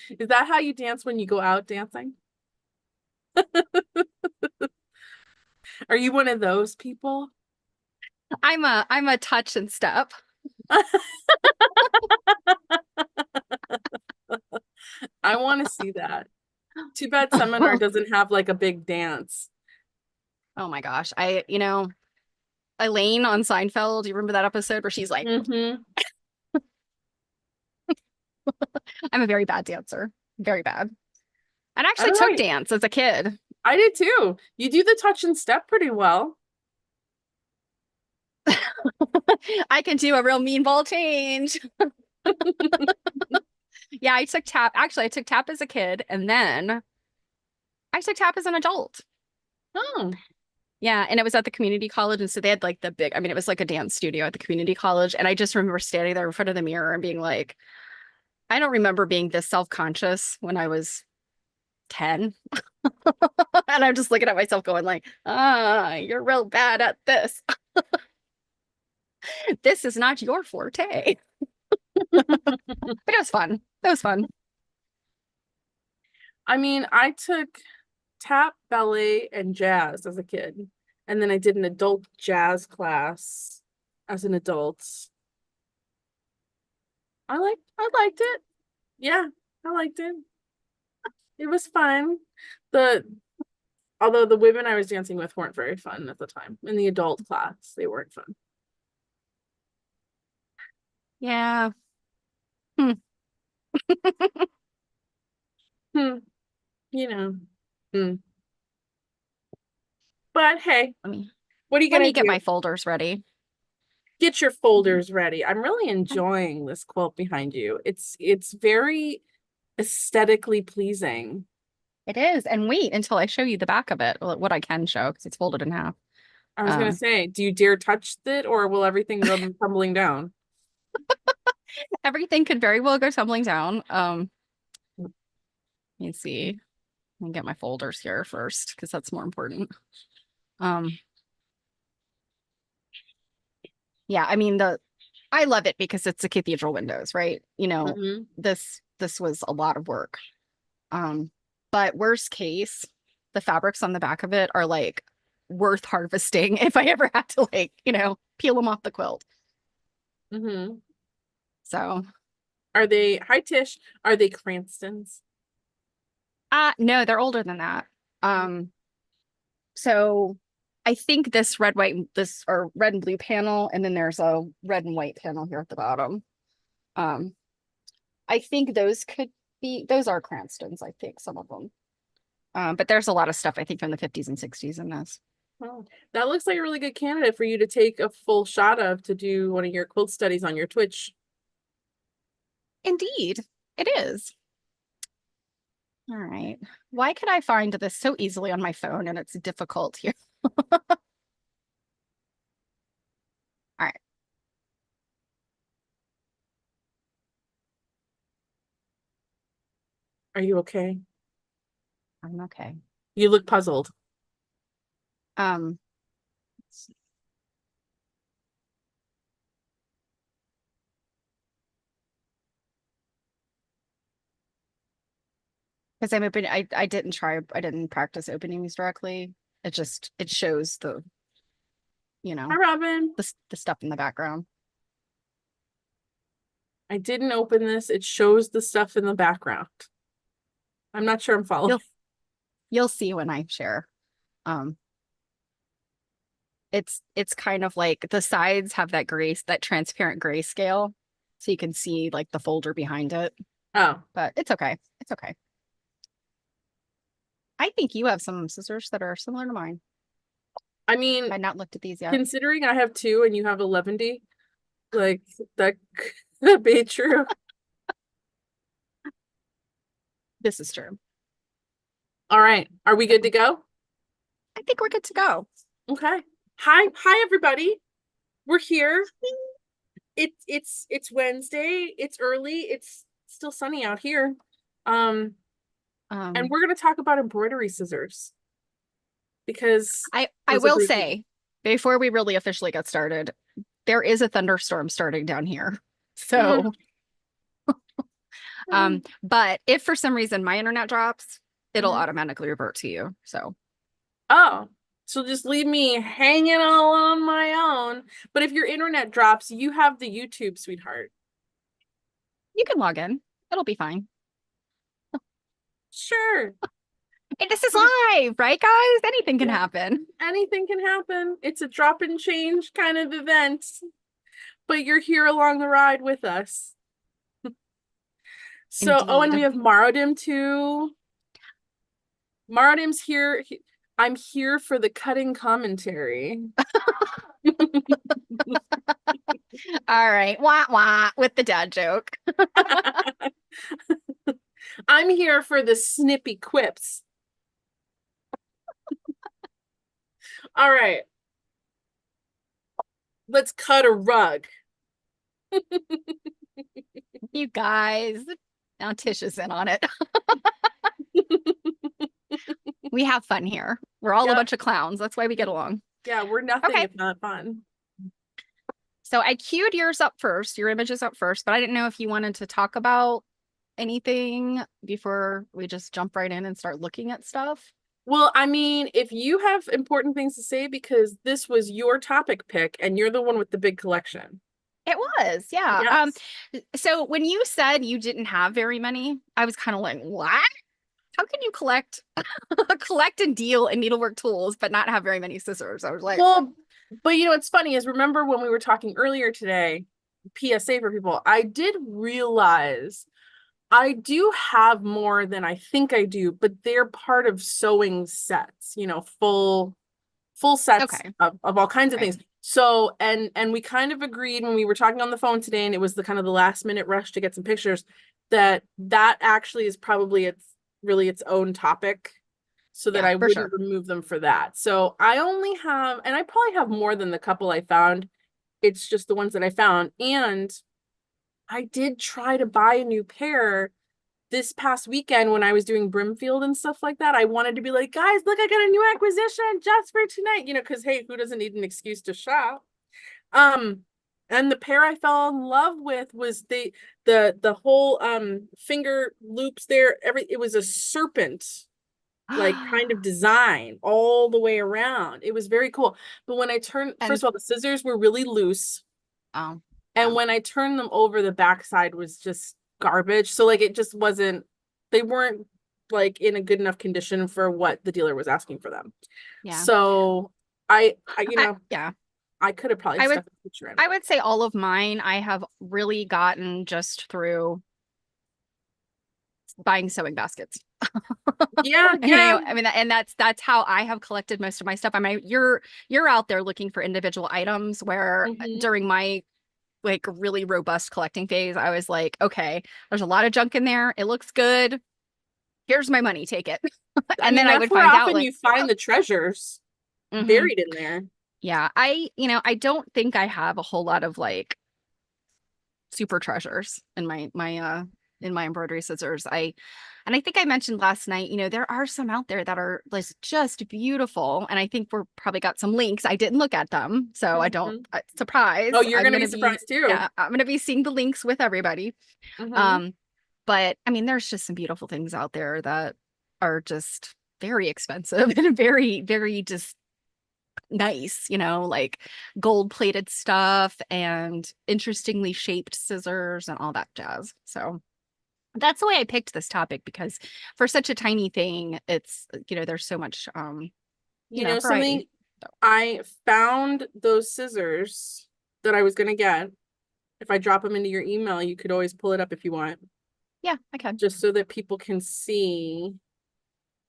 Is that how you dance when you go out dancing? Are you one of those people? I'm a touch and step. I want to see that. Too bad seminar doesn't have like a big dance. Oh my gosh. Elaine on Seinfeld, you remember that episode where she's like, Hmm. I'm a very bad dancer. Very bad. And All actually took right. dance as a kid. I did too. You do the touch and step pretty well. I can do a real mean ball change. Yeah, I took tap. Actually, I took tap as a kid and then I took tap as an adult. Oh. Yeah, and it was at the community college. And so they had like the big, I mean, it was like a dance studio at the community college. And I just remember standing there in front of the mirror and being like, I don't remember being this self-conscious when I was 10. And I'm just looking at myself going like, you're real bad at this. This is not your forte. But it was fun. It was fun. I mean, I took tap, ballet, and jazz as a kid. And then I did an adult jazz class as an adult. I liked it. Yeah, I liked it. It was fun. The Although the women I was dancing with weren't very fun at the time. In the adult class, they weren't fun. Yeah. Hmm. Hmm, you know. Hmm. But hey, Let me what are you let gonna me get do? my folders ready. Get your folders ready. I'm really enjoying this quilt behind you. It's very aesthetically pleasing. It is. And wait until I show you the back of it. Well, what I can show because it's folded in half. I was gonna Um, say, do you dare touch it or will everything go tumbling down? Everything could very well go tumbling down. Let me see. Let me get my folders here first because that's more important. Um, yeah, I mean I love it because it's the cathedral windows, right? Hmm. This was a lot of work. Um, but worst case, the fabrics on the back of it are like worth harvesting if I ever had to like, peel them off the quilt. Hmm. So, Are they, hi Tish, are they Cranstons? no, they're older than that. Um, so I think this or red and blue panel, and then there's a red and white panel here at the bottom. Um, I think those are Cranstons, I think some of them. But there's a lot of stuff I think from the 50s and 60s in this. Oh, that looks like a really good candidate for you to take a full shot of to do one of your quilt studies on your Twitch. Indeed, it is. All right. Why could I find this so easily on my phone and it's difficult here? All right. Are you okay? I'm okay. You look puzzled. Um, because I didn't practice opening these directly. It shows you Hi, know, Robin. the stuff in the background. I didn't open this. It shows the stuff in the background. I'm not sure I'm following. You'll you'll see when I share. Um, it's kind of like the sides have that transparent gray scale, so you can see like the folder behind it. Oh, But it's okay. It's okay. I think you have some scissors that are similar to mine. I mean, I've not looked at these yet. considering I have two and you have 11D, like that could be true. This is true. All right. Are we good to go? I think we're good to go. Okay. Hi everybody. We're here. It's Wednesday. It's early. It's still sunny out here. Um, and Um, we're gonna talk about embroidery scissors because I those are will pretty cool. say before we really officially get started, there is a thunderstorm starting down here. Mm, So, but if for some reason my internet drops, it'll mhm. automatically revert to you. So Oh, so just leave me hanging all on my own. But if your internet drops, you have the YouTube, sweetheart. you can log in. It'll be fine. Sure. And this is But if, live, right, guys? Anything can yeah, happen. anything can happen. It's a drop and change kind of event, but you're here along the ride with us. So, oh, and we Indeed. have Marodim too. Marodim's here. I'm here for the cutting commentary. All right. Wah wah with the dad joke. I'm here for the snippy quips. All right. Let's cut a rug. You guys. Now Tish is in on it. We have fun here. We're all a Yep. bunch of clowns. That's why we get along. Yeah, we're nothing Okay. if not fun. So I queued yours up first, your images up first, but I didn't know if you wanted to talk about anything before we just jump right in and start looking at stuff. Well, I mean, if you have important things to say, because this was your topic pick and you're the one with the big collection. It was, yeah. Yes. So when you said you didn't have very many, I was kind of like, what? How can you collect collect and deal in needlework tools but not have very many scissors? I was like, Well, but you know what's funny is remember when we were talking earlier today, PSA for people, I did realize I do have more than I think I do, but they're part of sewing sets, you know, full sets okay, of all kinds of right. things. So and we kind of agreed when we were talking on the phone today, and it was the kind of the last minute rush to get some pictures, that actually is probably really its own topic, so that Yeah, I for wouldn't sure. remove them for that. So I only have, and I probably have more than the couple I found. It's just the ones that I found. And I did try to buy a new pair this past weekend when I was doing Brimfield and stuff like that. I wanted to be like, guys, look, I got a new acquisition just for tonight, you know, because hey, who doesn't need an excuse to shop? And the pair I fell in love with was the whole finger loops there. It was a serpent like kind of design all the way around. It was very cool. But when I turned, first And of all, the scissors were really loose. oh, And yeah. when I turned them over, the backside was just garbage. So like it just wasn't, they weren't like in a good enough condition for what the dealer was asking for them. Yeah. So I you know, Yeah. I could have probably I would stuck a picture in. I would say all of mine I have really gotten just through buying sewing baskets. Yeah, You yeah. know, I mean, and that's how I have collected most of my stuff. I mean, you're out there looking for individual items where Mhm. during my like really robust collecting phase, I was like, okay, there's a lot of junk in there. It looks good. Here's my money, take it. I And then mean, I that's would where find out often like, you find the treasures mhm, buried in there. yeah, I don't think I have a whole lot of like super treasures in my embroidery scissors. I think I mentioned last night, there are some out there that are like just beautiful. And I think we're probably got some links. I didn't look at them, so I don't Mhm. surprise. Oh, you're gonna be surprised too. Yeah, I'm gonna be seeing the links with everybody. Mhm. Um, but I mean, there's just some beautiful things out there that are just very expensive and very, very just nice, like gold plated stuff and interestingly shaped scissors and all that jazz. So that's the way I picked this topic because for such a tiny thing, it's, there's so much, You know something? variety. So, I found those scissors that I was gonna get. If I drop them into your email, you could always pull it up if you want, yeah, I can. just so that people can see.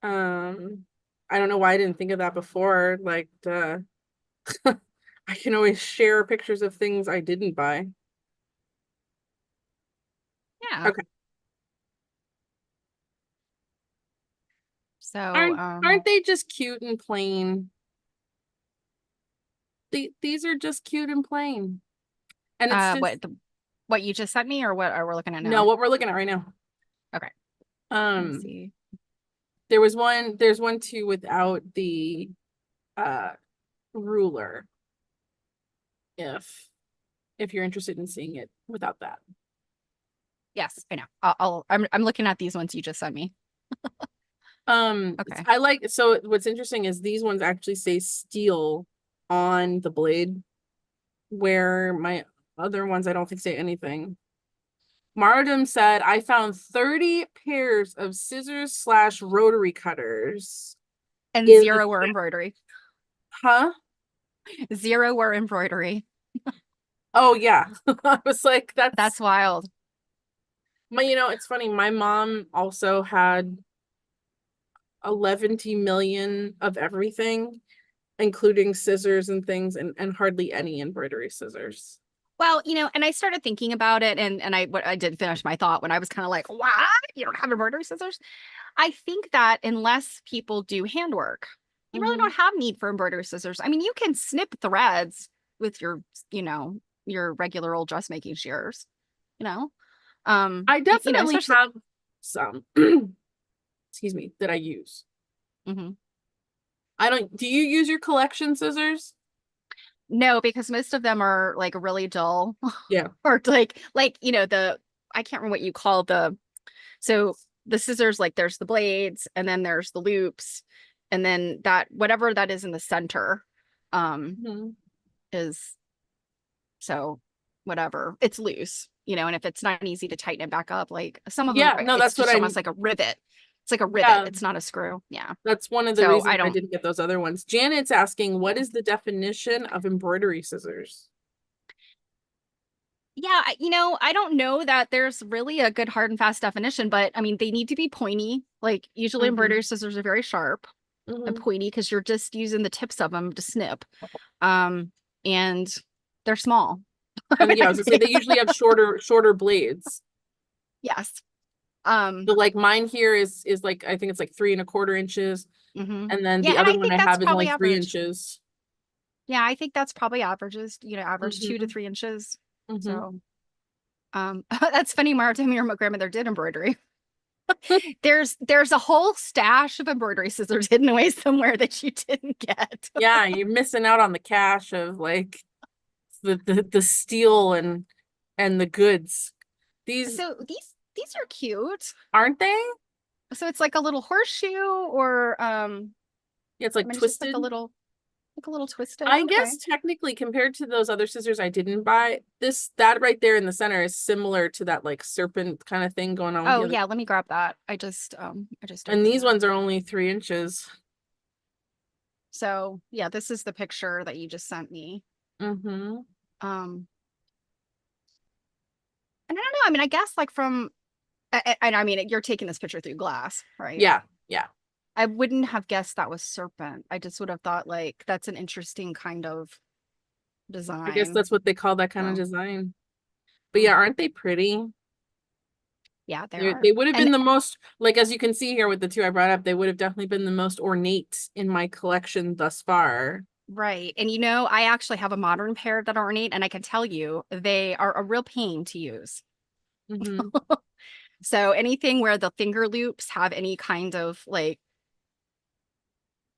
Um, I don't know why I didn't think of that before. Like, I can always share pictures of things I didn't buy. Yeah. Okay. So, Aren't they just cute and plain? These are just cute and plain. And it's just what you just sent me or what are we looking at no, now? what we're looking at right now. Okay. Let me Um, see. there's one too without the uh ruler if you're interested in seeing it without that. Yes, I know. I'm looking at these ones you just sent me. Okay. I like, so what's interesting is these ones actually say steel on the blade, where my other ones I don't think say anything. Maradum said, I found 30 pairs of scissors slash rotary cutters. And in zero the- were embroidery. Huh? Zero were embroidery. Oh yeah. I was like, That's wild. it's funny. My mom also had 11 million of everything, including scissors and things, and hardly any embroidery scissors. Well, and I started thinking about it, and I did finish my thought when I was kind of like, what? You don't have embroidery scissors? I think that unless people do handwork, you really don't have need for embroidery scissors. I mean, you can snip threads with your regular old dressmaking shears, you know. I definitely especially. have some, excuse me, that I use. Mhm. Do you use your collection scissors? No, because most of them are like really dull. Yeah. Or I can't remember what you call so the scissors, like there's the blades and then there's the loops, and then that whatever that is in the center is, so whatever, it's loose, and if it's not easy to tighten it back up, like some of them, Yeah, no, it's that's what just almost like a rivet. It's like a rivet. Yeah. It's not a screw. Yeah. That's one of the So reasons I didn't get those other ones. Janet's asking, what is the definition of embroidery scissors? Yeah, I don't know that there's really a good hard and fast definition, but I mean, they need to be pointy. Like usually embroidery scissors are very sharp and pointy because you're just using the tips of them to snip. And they're small. And yeah, I was gonna say they usually have shorter blades. Yes. So like mine here is like, I think it's like 3¼ inches. And then the other one I have is only 3 inches. Yeah, I think that's probably averages, average 2 to 3 inches. So that's funny, Marta, your grandmother did embroidery. There's a whole stash of embroidery scissors hidden away somewhere that you didn't get. Yeah, you're missing out on the cash of like the steel and the goods. These are cute, aren't they? So it's like a little horseshoe, or yeah, it's like twisted, just like a little twisted. I guess technically compared to those other scissors I didn't buy, that right there in the center is similar to that like serpent kind of thing going on. Oh yeah, let me grab that. I just and these ones are only 3 inches. So yeah, this is the picture that you just sent me. And I don't know. I mean, I guess like and I mean, you're taking this picture through glass, right? Yeah. I wouldn't have guessed that was serpent. I just would have thought like that's an interesting kind of design. I guess that's what they call that kind of design. But yeah, aren't they pretty? Yeah, they would have been the most, like, as you can see here with the two I brought up, they would have definitely been the most ornate in my collection thus far. Right. And I actually have a modern pair that are ornate, and I can tell you they are a real pain to use. So anything where the finger loops have any kind of like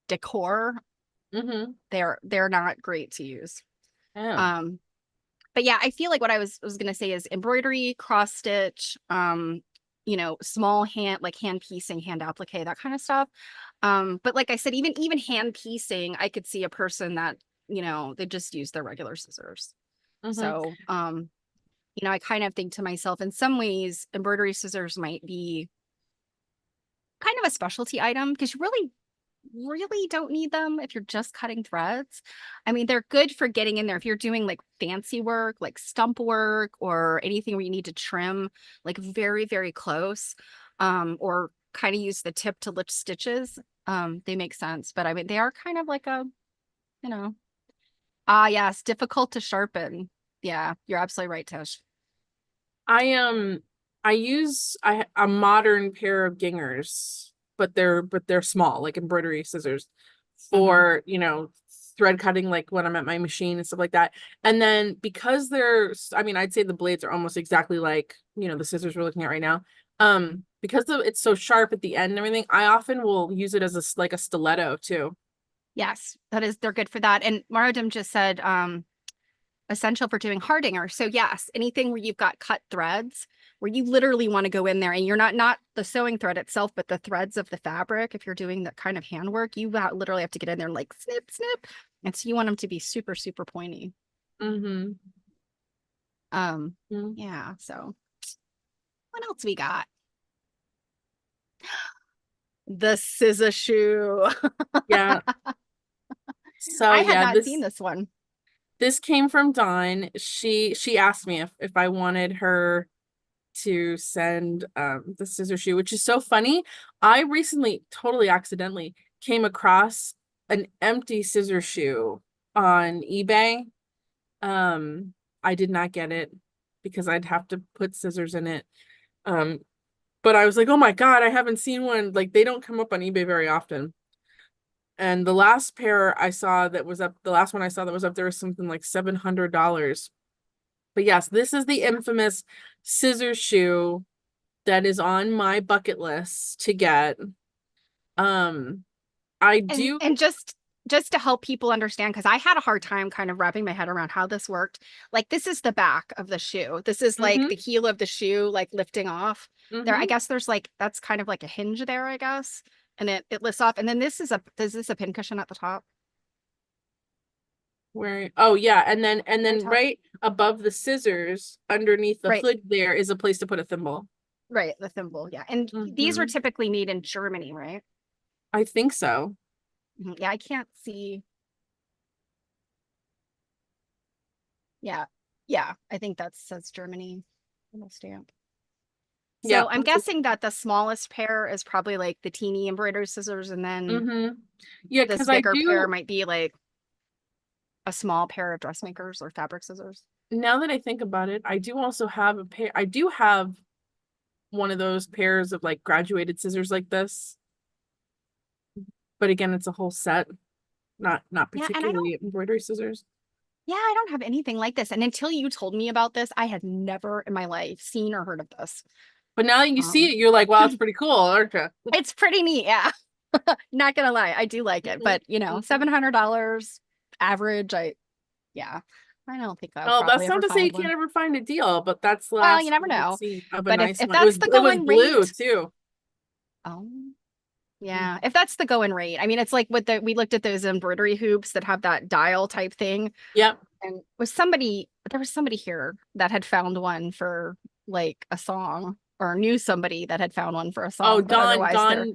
decor, they're not great to use. But yeah, I feel like what I was gonna say is embroidery, cross stitch, small hand piecing, hand applique, that kind of stuff. But like I said, even hand piecing, I could see a person that they just use their regular scissors. So I kind of think to myself, in some ways, embroidery scissors might be kind of a specialty item because you really don't need them if you're just cutting threads. I mean, they're good for getting in there if you're doing like fancy work, like stump work, or anything where you need to trim like very, very close, or kind of use the tip to lift stitches. They make sense, but I mean, they are kind of like yes, difficult to sharpen. Yeah, you're absolutely right, Tish. I use a modern pair of gingers, but they're small, like embroidery scissors for thread cutting, like when I'm at my machine and stuff like that. And then because I'd say the blades are almost exactly like the scissors we're looking at right now. Because it's so sharp at the end and everything, I often will use it as a stiletto too. Yes, they're good for that. And Maradum just said essential for doing hardinger. So yes, anything where you've got cut threads where you literally want to go in there and you're not the sewing thread itself, but the threads of the fabric. If you're doing that kind of handwork, you literally have to get in there and like snip, snip. And so you want them to be super, super pointy. Mm-hmm. Yeah. So what else we got? The scissor shoe. Yeah. So I had yeah, not seen this one. this came from Dawn. She asked me if I wanted her to send the scissor shoe, which is so funny. I recently totally accidentally came across an empty scissor shoe on eBay. I did not get it because I'd have to put scissors in it. Um, but I was like, oh my God, I haven't seen one. Like they don't come up on eBay very often. And the last pair I saw that was up, the last one I saw that was up there was something like $700. But yes, this is the infamous scissor shoe that is on my bucket list to get. Um, I do. And just to help people understand, because I had a hard time kind of wrapping my head around how this worked. Like this is the back of the shoe. This is like Mm-hmm, the heel of the shoe, like lifting off. There, I mm-hmm. guess there's like that's kind of like a hinge there, I guess. And it lifts off. And then is this a pin cushion at the top? Where, oh yeah, and Very then top? right above the scissors, underneath the Right, hood, there is a place to put a thimble. right, the thimble. Yeah. And these are Mm-hmm. typically made in Germany, right? I think so. Yeah, I can't see. Yeah. Yeah, I think that says Germany. Little stamp. Yeah. So I'm guessing that the smallest pair is probably like the teeny embroidery scissors, and then Mm-hmm. Yeah, this because I bigger pair do. might be like a small pair of dressmakers or fabric scissors. Now that I think about it, I do also have a pair. I do have one of those pairs of like graduated scissors like this. But again, it's a whole set, not Yeah, and I don't, particularly embroidery scissors. yeah, I don't have anything like this. And until you told me about this, I had never in my life seen or heard of this. But now that you see Um, it, you're like, wow, it's pretty cool, aren't you? it's pretty neat, yeah. Not gonna lie, I do like it, Mhm, but you know, mhm. $700 average. Yeah, I don't think I'll Well, probably that's not ever to say you find can't one. ever find a deal, but that's the Well, you last never one I've know. seen of a But nice if one. that's the It was going blue rate, too. oh. Mm. Yeah, if that's the going rate. I mean, it's like with we looked at those embroidery hoops that have that dial type thing. Yep. And there was somebody here that had found one for like a song or knew somebody that had found one for a Oh, song, but otherwise they're,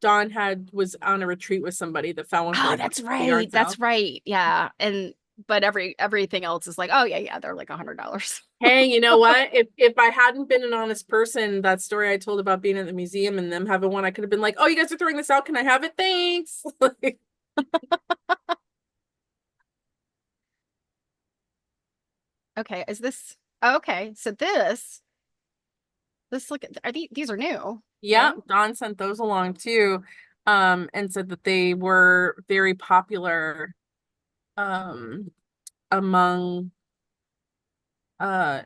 Dawn had was on a retreat with somebody that found one for oh, like a yard that's sale. right. Yeah. And but everything else is like, oh yeah, yeah, they're like $100. Hey, you know what? If I hadn't been an honest person, that story I told about being at the museum and them having one, I could have been like, "Oh, you guys are throwing this out. Can I have it? Thanks." Okay, is this okay? So this look at, are these are new, Yeah, right? Dawn sent those along too, and said that they were very popular, um, among uh,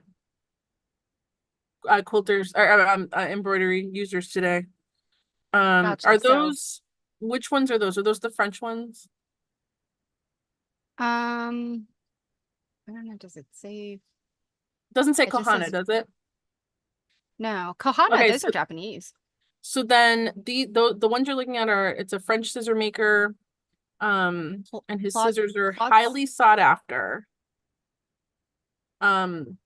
quilters or embroidery users today. Gotcha. Are So those, which ones are those? Are those the French ones? um I don't know, does it say, Doesn't say it just Kohana, says does it? no. Kohana, Okay, those are Japanese. so then the ones you're looking at are, it's a French scissor maker, and his Claude scissors are Claude's highly sought after. Um,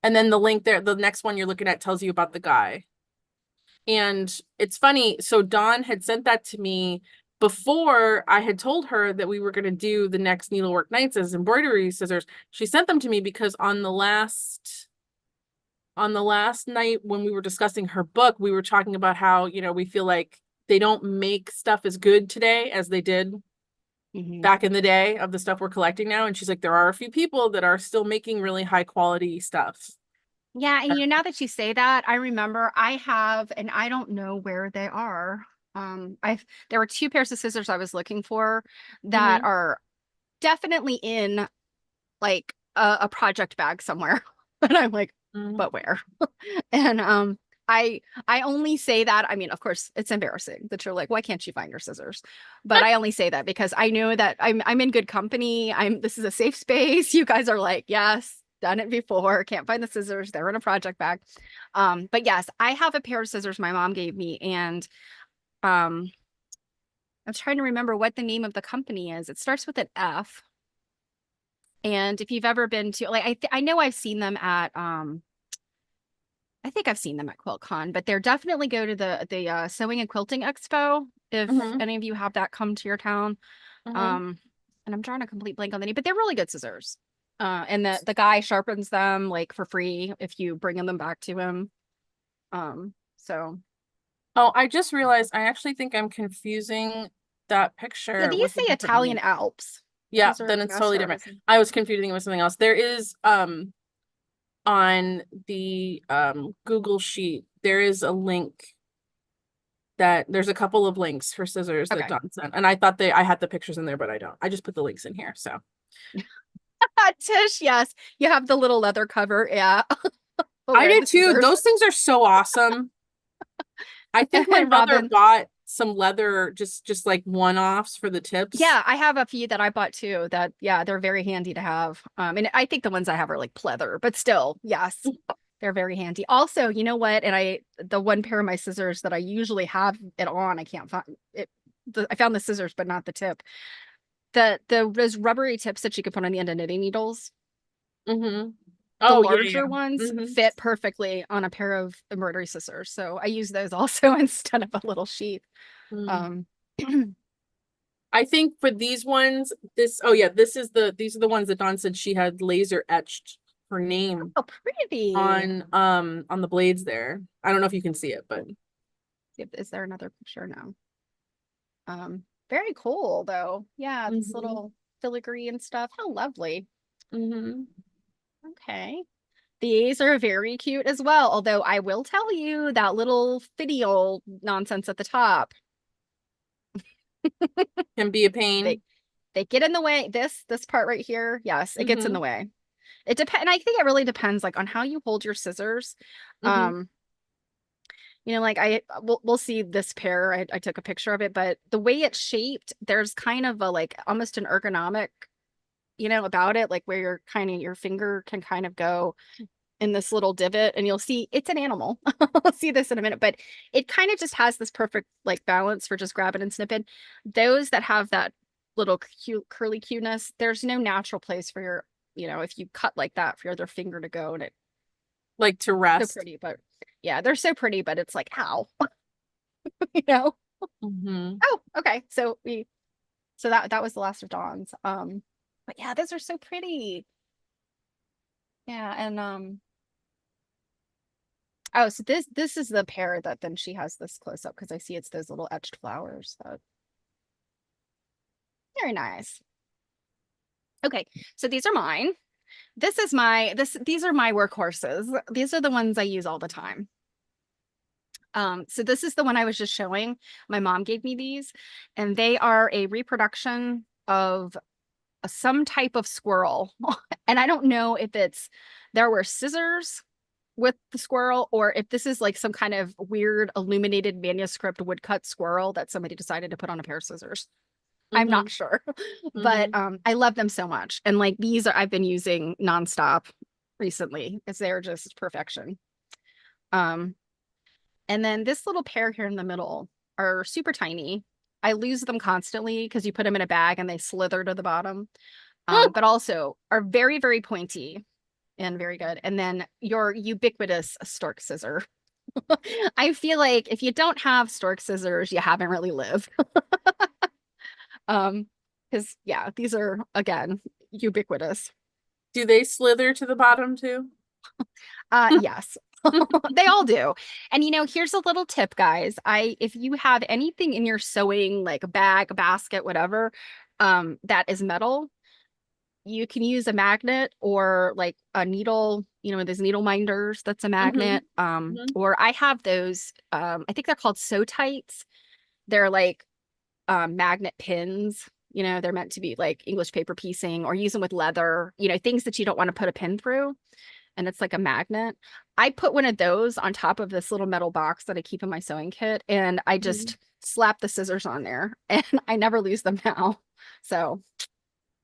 and then the link there, the next one you're looking at tells you about the guy. And it's funny, so Dawn had sent that to me before I had told her that we were going to do the next Needlework Nights as embroidery scissors. She sent them to me because on the last night when we were discussing her book, we were talking about how, we feel like they don't make stuff as good today as they did Mhm. back in the day of the stuff we're collecting now. And she's like, there are a few people that are still making really high quality stuff. Yeah, and now that you say that, I remember I have, and I don't know where they are. I've there were two pairs of scissors I was looking for that Mm-hmm. are definitely in like a project bag somewhere. And I'm like, Mm-hmm. but where? And I only say that. I mean, of course, it's embarrassing that you're like, why can't you find your scissors? But I only say that because I know that I'm in good company. This is a safe space. You guys are like, yes, done it before. Can't find the scissors. They're in a project bag. But yes, I have a pair of scissors my mom gave me, and I'm trying to remember what the name of the company is. It starts with an F. And if you've ever been to, like, I know I've seen them at I think I've seen them at QuiltCon, but they're definitely go to the Sewing and Quilting Expo if Mm-hmm. any of you have that come to your town. Mm-hmm. And I'm drawing a complete blank on the name, but they're really good scissors. And the guy sharpens them like for free if you bring them back to him. So Oh, I just realized I actually think I'm confusing that yeah, picture these with a say different Italian name. Alps. Yeah, These are then it's totally master different. artisan. I was confusing it with something else. There is on the Google sheet, there is a link that there's a couple of links for scissors that Okay. Don sent. And I thought I had the pictures in there, but I don't. I just put the links in here. So Tish, yes, you have the little leather cover. Yeah. I Wearing did the too. scissors. Those things are so awesome. I think my And mother Robin, bought some leather, just like one-offs for the tips. yeah, I have a few that I bought too that, yeah, they're very handy to have. And I think the ones I have are like pleather, but still, yes, they're very handy. Also, you know what? And the one pair of my scissors that I usually have it on, I can't find it. I found the scissors, but not the tip. Those rubbery tips that you can put on the end of knitting needles, Mm-hmm. the Oh, yeah, larger yeah. ones Mm-hmm. fit perfectly on a pair of embroidery scissors. So I use those also instead of a little sheath. Mm. Um, I think for these ones, these are the ones that Dawn said she had laser etched her name oh, pretty. on the blades there. I don't know if you can see it, but Is there another picture? No. Very cool though. Yeah, this mm-hmm. little filigree and stuff. How lovely. Mm-hmm. Okay. These are very cute as well. Although I will tell you that little fiddy-old nonsense at the top. Can be a They pain. they get in the way. This part right here, yes, it gets in Mm-hmm. the way. It depends, and I think it really depends like on how you hold your scissors. Mm-hmm. Um, like we'll see this pair. I took a picture of it, but the way it's shaped, there's kind of a like almost an ergonomic, about it, like where your finger can kind of go in this little divot, and you'll see it's an animal. I'll see this in a minute, but it kind of just has this perfect like balance for just grabbing and snipping. Those that have that little cute curly cuteness, there's no natural place for your, if you cut like that for your other finger to go, and it's Like to so rest. pretty, but yeah, they're so pretty, but it's like, ow, you know? Mm-hmm. Oh, okay. So that was the last of Dawn's. But yeah, those are so pretty. Yeah, and oh, so this is the pair that then she has this close up because I see it's those little etched flowers. So very nice. Okay, so these are mine. These are my workhorses. These are the ones I use all the time. So this is the one I was just showing. My mom gave me these, and they are a reproduction of some type of squirrel. And I don't know if there were scissors with the squirrel or if this is like some kind of weird illuminated manuscript woodcut squirrel that somebody decided to put on a pair of scissors. I'm Mm-hmm. not sure. But Mm-hmm. I love them so much. And like I've been using nonstop recently because they're just perfection. Um, and then this little pair here in the middle are super tiny. I lose them constantly because you put them in a bag and they slither to the bottom. But also are very, very pointy and very good. And then your ubiquitous stork scissor. I feel like if you don't have stork scissors, you haven't really lived. Because yeah, these are again ubiquitous. Do they slither to the bottom too? Yes. They all do. And here's a little tip, guys. If you have anything in your sewing, like a bag, a basket, whatever, that is metal, you can use a magnet or like a needle, there's needle minders, that's a Mm-hmm. magnet. Mm-hmm. Or I have those, I think they're called sew tights. They're like magnet pins. They're meant to be like English paper piecing or use them with leather, things that you don't want to put a pin through. and it's like a magnet. I put one of those on top of this little metal box that I keep in my sewing kit, and I Mhm. just slap the scissors on there, and I never lose them now. So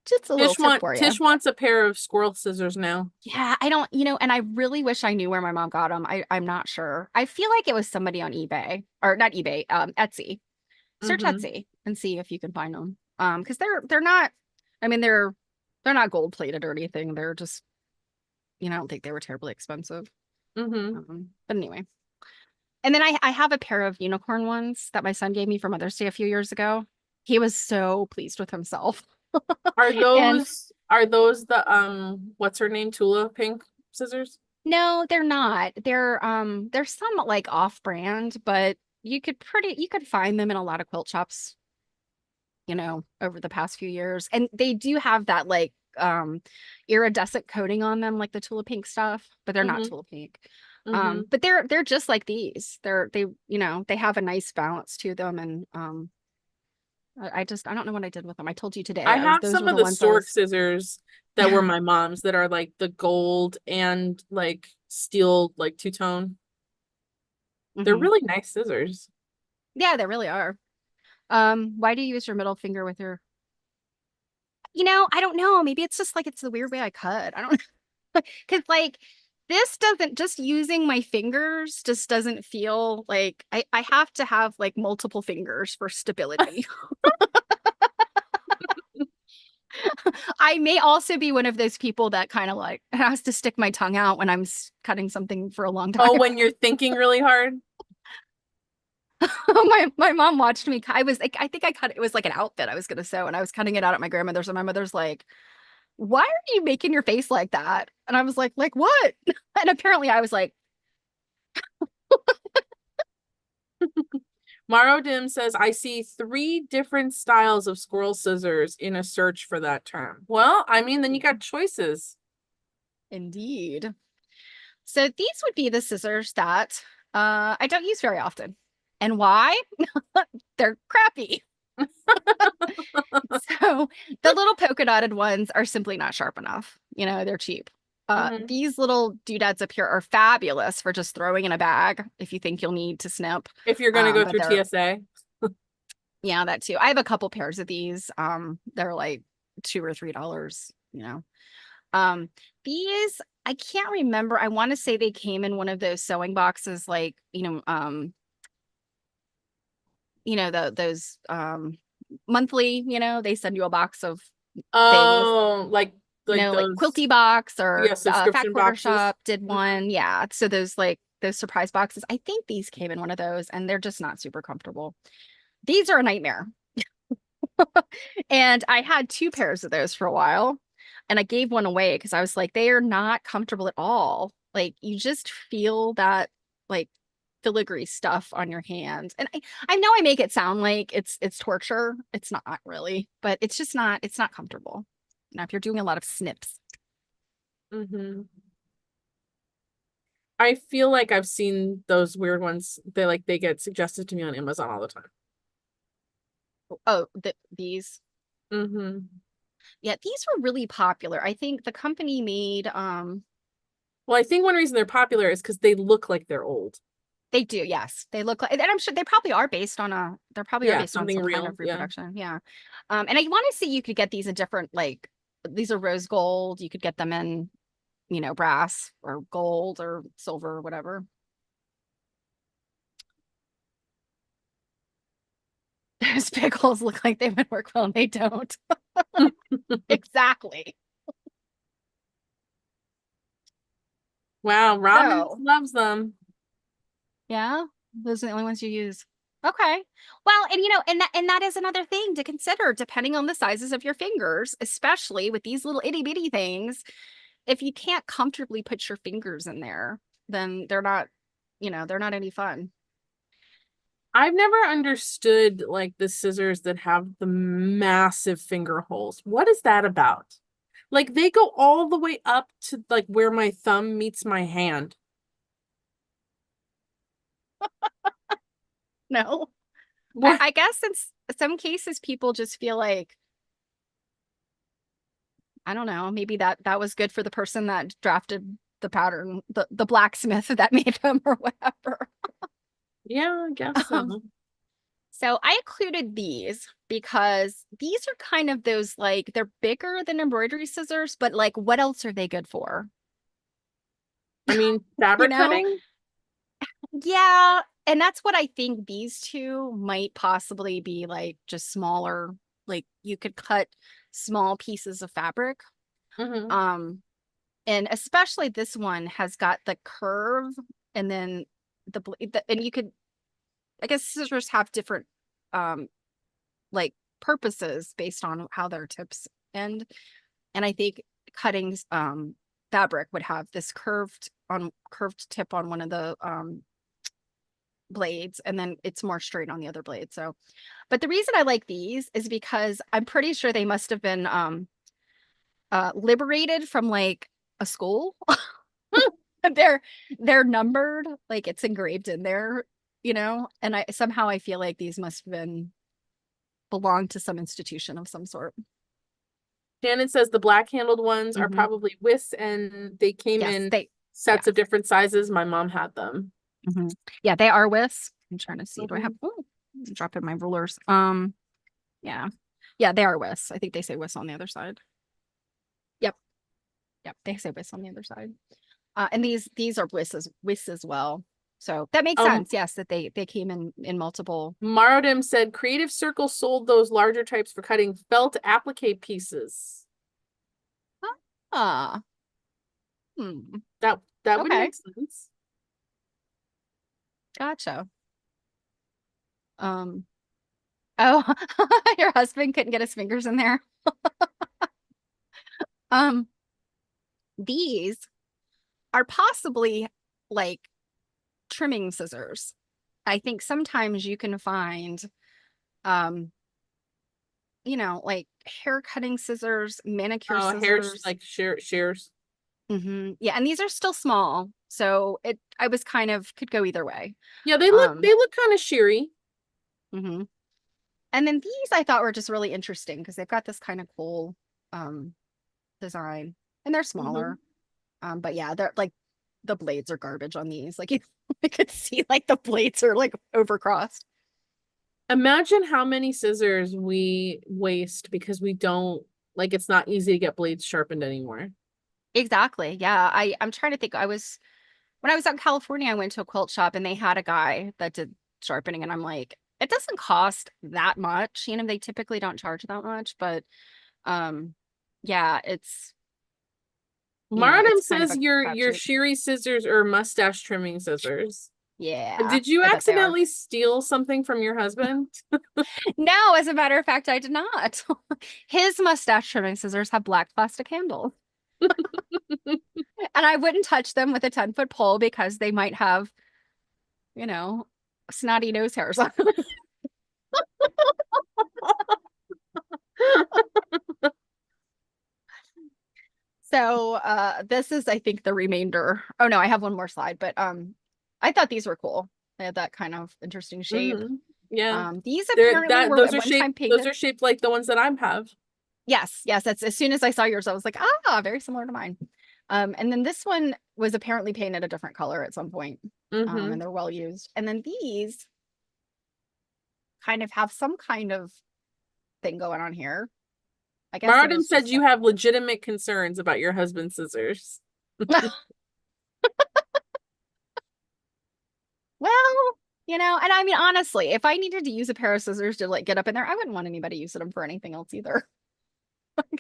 just a little tip for you. Tish wants a pair of squirrel scissors now. Yeah, I don't, and I really wish I knew where my mom got them. I'm not sure. I feel like it was somebody on eBay, or not eBay, Etsy. Search Mm-hmm. Etsy and see if you can find them. Because they're not, I mean, they're not gold plated or anything. They're just, I don't think they were terribly expensive. Mm-hmm. But anyway. And then I have a pair of unicorn ones that my son gave me for Mother's Day a few years ago. He was so pleased with himself. And Are those the what's her name? Tula pink scissors? no, they're not. They're somewhat like off-brand, but you could find them in a lot of quilt shops, over the past few years. And they do have that like iridescent coating on them, like the Tula pink stuff, but they're not Mm-hmm. Tula pink. Mm-hmm. But they're just like these. They have a nice balance to them. And I don't know what I did with them. I told you today. I have Those some were of the the ones I stork was scissors that were my mom's that are like the gold and like steel, like two-tone. They're Mhm. really nice scissors. Yeah, they really are. Why do you use your middle finger with your, I don't know. Maybe it's just like it's the weird way I cut. I don't know. Because like this doesn't just using my fingers just doesn't feel like I have to have like multiple fingers for stability. I may also be one of those people that kind of like has to stick my tongue out when I'm cutting something for a long time. Oh, when you're thinking really hard. My mom watched me. I was like, I think I cut it was like an outfit I was gonna sew, and I was cutting it out at my grandmother's, and my mother's like, "Why are you making your face like that?" And I was like what? And apparently I was like, Maro Dim says, I see 3 different styles of squirrel scissors in a search for that term. Well, I mean, then you got choices. indeed. So these would be the scissors that I don't use very often. And why? They're crappy. So the little polka dotted ones are simply not sharp enough. They're cheap. Mhm. These little doodads up here are fabulous for just throwing in a bag if you think you'll need to snip. If you're going to go But through they're, TSA. yeah, that too. I have a couple pairs of these. They're like $2 or $3. Um, these I can't remember. I want to say they came in one of those sewing boxes, like, those monthly, they send you a box of things, Oh, like like those, Quilty Box or yeah, Fat subscription Quarter boxes. Shop did Mhm. one. Yeah. So those like those surprise boxes, I think these came in one of those and they're just not super comfortable. These are a nightmare. And I had 2 pairs of those for a while and I gave one away because I was like, they are not comfortable at all. Like you just feel that like filigree stuff on your hand. And I know I make it sound like it's torture. It's not really, but it's not comfortable. If you're doing a lot of snips. Mhm. I feel like I've seen those weird ones. They get suggested to me on Amazon all the time. Oh, these. Mm-hmm. Yeah, these were really popular. I think the company made Well, I think one reason they're popular is because they look like they're old. they do, yes. They look like, and I'm sure they probably are Yeah, based on something some kind real. of Yeah. reproduction. Yeah. And I want to see you could get these in different like these are rose gold. You could get them in, brass or gold or silver or whatever. Those pickles look like they would work well and they don't. Exactly. Wow, Robin So, loves them. yeah, those are the only ones you use. Okay. Well, and and that is another thing to consider, depending on the sizes of your fingers, especially with these little itty bitty things. If you can't comfortably put your fingers in there, then they're not any fun. I've never understood like the scissors that have the massive finger holes. What is that about? Like they go all the way up to like where my thumb meets my hand. No. I, What? I guess in some cases people just feel like, I don't know, maybe that was good for the person that drafted the pattern, the blacksmith that made them or whatever. Yeah, I guess so. So I included these because these are kind of those like they're bigger than embroidery scissors, but like what else are they good for? I mean, You fabric know? cutting. Yeah. And that's what I think these two might possibly be like just smaller, like you could cut small pieces of fabric. Hmm. Um, and especially this one has got the curve and then and you could, I guess scissors have different like purposes based on how their tips end. And I think cutting fabric would have this curved tip on one of the blades, and then it's more straight on the other blade. So, but the reason I like these is because I'm pretty sure they must have been liberated from like a school. they're they're numbered, like it's engraved in there, and I feel like these must have been belong to some institution of some sort. Shannon says the black handled ones are Hmm. probably Wiss, and they came Yes, in they, yeah. sets of different sizes. My mom had them. Hmm. Yeah, they are Wiss. I'm trying to see. Do I have, Mhm. oh, drop in my rulers. Yeah. Yeah, they are Wiss. I think they say Wiss on the other side. Yep. Yep. They say Wiss on the other side. And these are Wiss as well. So that makes sense. Yes, that they came in multiple. Marodim said Creative Circle sold those larger types for cutting felt applique pieces. Ah. Hmm. That would Okay. make sense. Gotcha. Um, oh, your husband couldn't get his fingers in there. Um, these are possibly like trimming scissors. I think sometimes you can find um, like hair cutting scissors, manicure Oh, hair scissors. like shears. Yeah, and these are still small, so I was kind of could go either way. Yeah, Um, they look kind of sheary. mhm. And then these I thought were just really interesting because they've got this kind of cool um design, and they're Mm-hmm. smaller. But yeah, they're like the blades are garbage on these. Like you I could see like the blades are like overcrossed. Imagine how many scissors we waste because we don't like it's not easy to get blades sharpened anymore. Exactly. Yeah. I'm trying to think. When I was out in California, I went to a quilt shop and they had a guy that did sharpening, and I'm like, it doesn't cost that much. They typically don't charge that much, but um yeah, Maradam it's kind of says a your crapshoot. sheary scissors or mustache trimming scissors. Yeah, Did you I bet they are. accidentally steal something from your husband? No, as a matter of fact, I did not. His mustache trimming scissors have black plastic handles. And I wouldn't touch them with a 10-foot pole because they might have, you know, snotty nose hairs on them. So this is, I think, the remainder. Oh no, I have one more slide, but I thought these were cool. They had that kind of interesting shape. Hmm. Yeah. These They're apparently that were at one time those painted. are shaped like the ones that I have. Yes, yes, that's as soon as I saw yours, I was like, ah, very similar to mine. And then this one was apparently painted a different color at some point. Hmm. And they're well used. And then these kind of have some kind of thing going on here. I guess it Maradam is said just you have legitimate concerns about your husband's scissors. well, and I mean, honestly, if I needed to use a pair of scissors to like get up in there, I wouldn't want anybody using them for anything else either.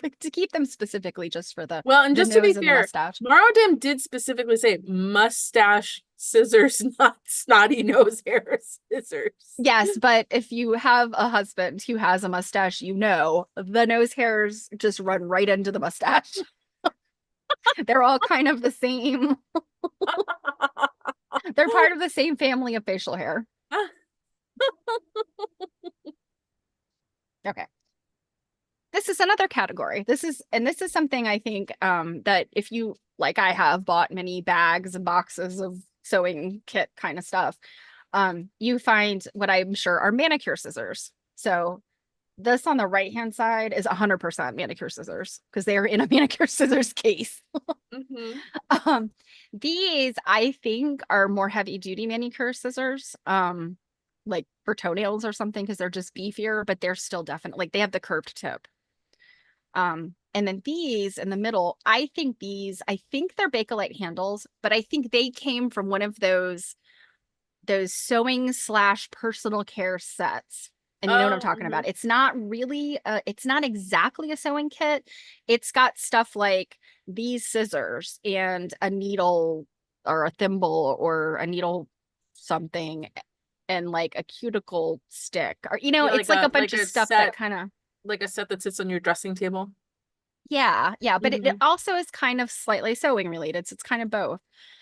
Like, to keep them specifically just for the Well, and the just to be nose and the fair, mustache. Maradam did specifically say mustache scissors, not snotty nose hair scissors. Yes, but if you have a husband who has a mustache, the nose hairs just run right into the mustache. They're all kind of the same. They're part of the same family of facial hair. Okay. This is another category. This is something I think that if you like I have bought many bags and boxes of sewing kit kind of stuff, you find what I'm sure are manicure scissors. So this on the right hand side is 100% manicure scissors because they are in a manicure scissors case. Mm-hmm. Um, these I think are more heavy duty manicure scissors, like for toenails or something because they're just beefier, but they're still definitely like they have the curved tip. And then these in the middle, I think they're Bakelite handles, but I think they came from one of those sewing slash personal care sets. And you know what I'm Oh, talking about. It's not really it's not exactly a sewing kit. It's got stuff like these scissors and a needle or a thimble or a needle something and like a cuticle stick or yeah, it's like a bunch like of a stuff that set, kind of like a set that sits on your dressing table. yeah, but it Mm-hmm. also is kind of slightly sewing related, so it's kind of both.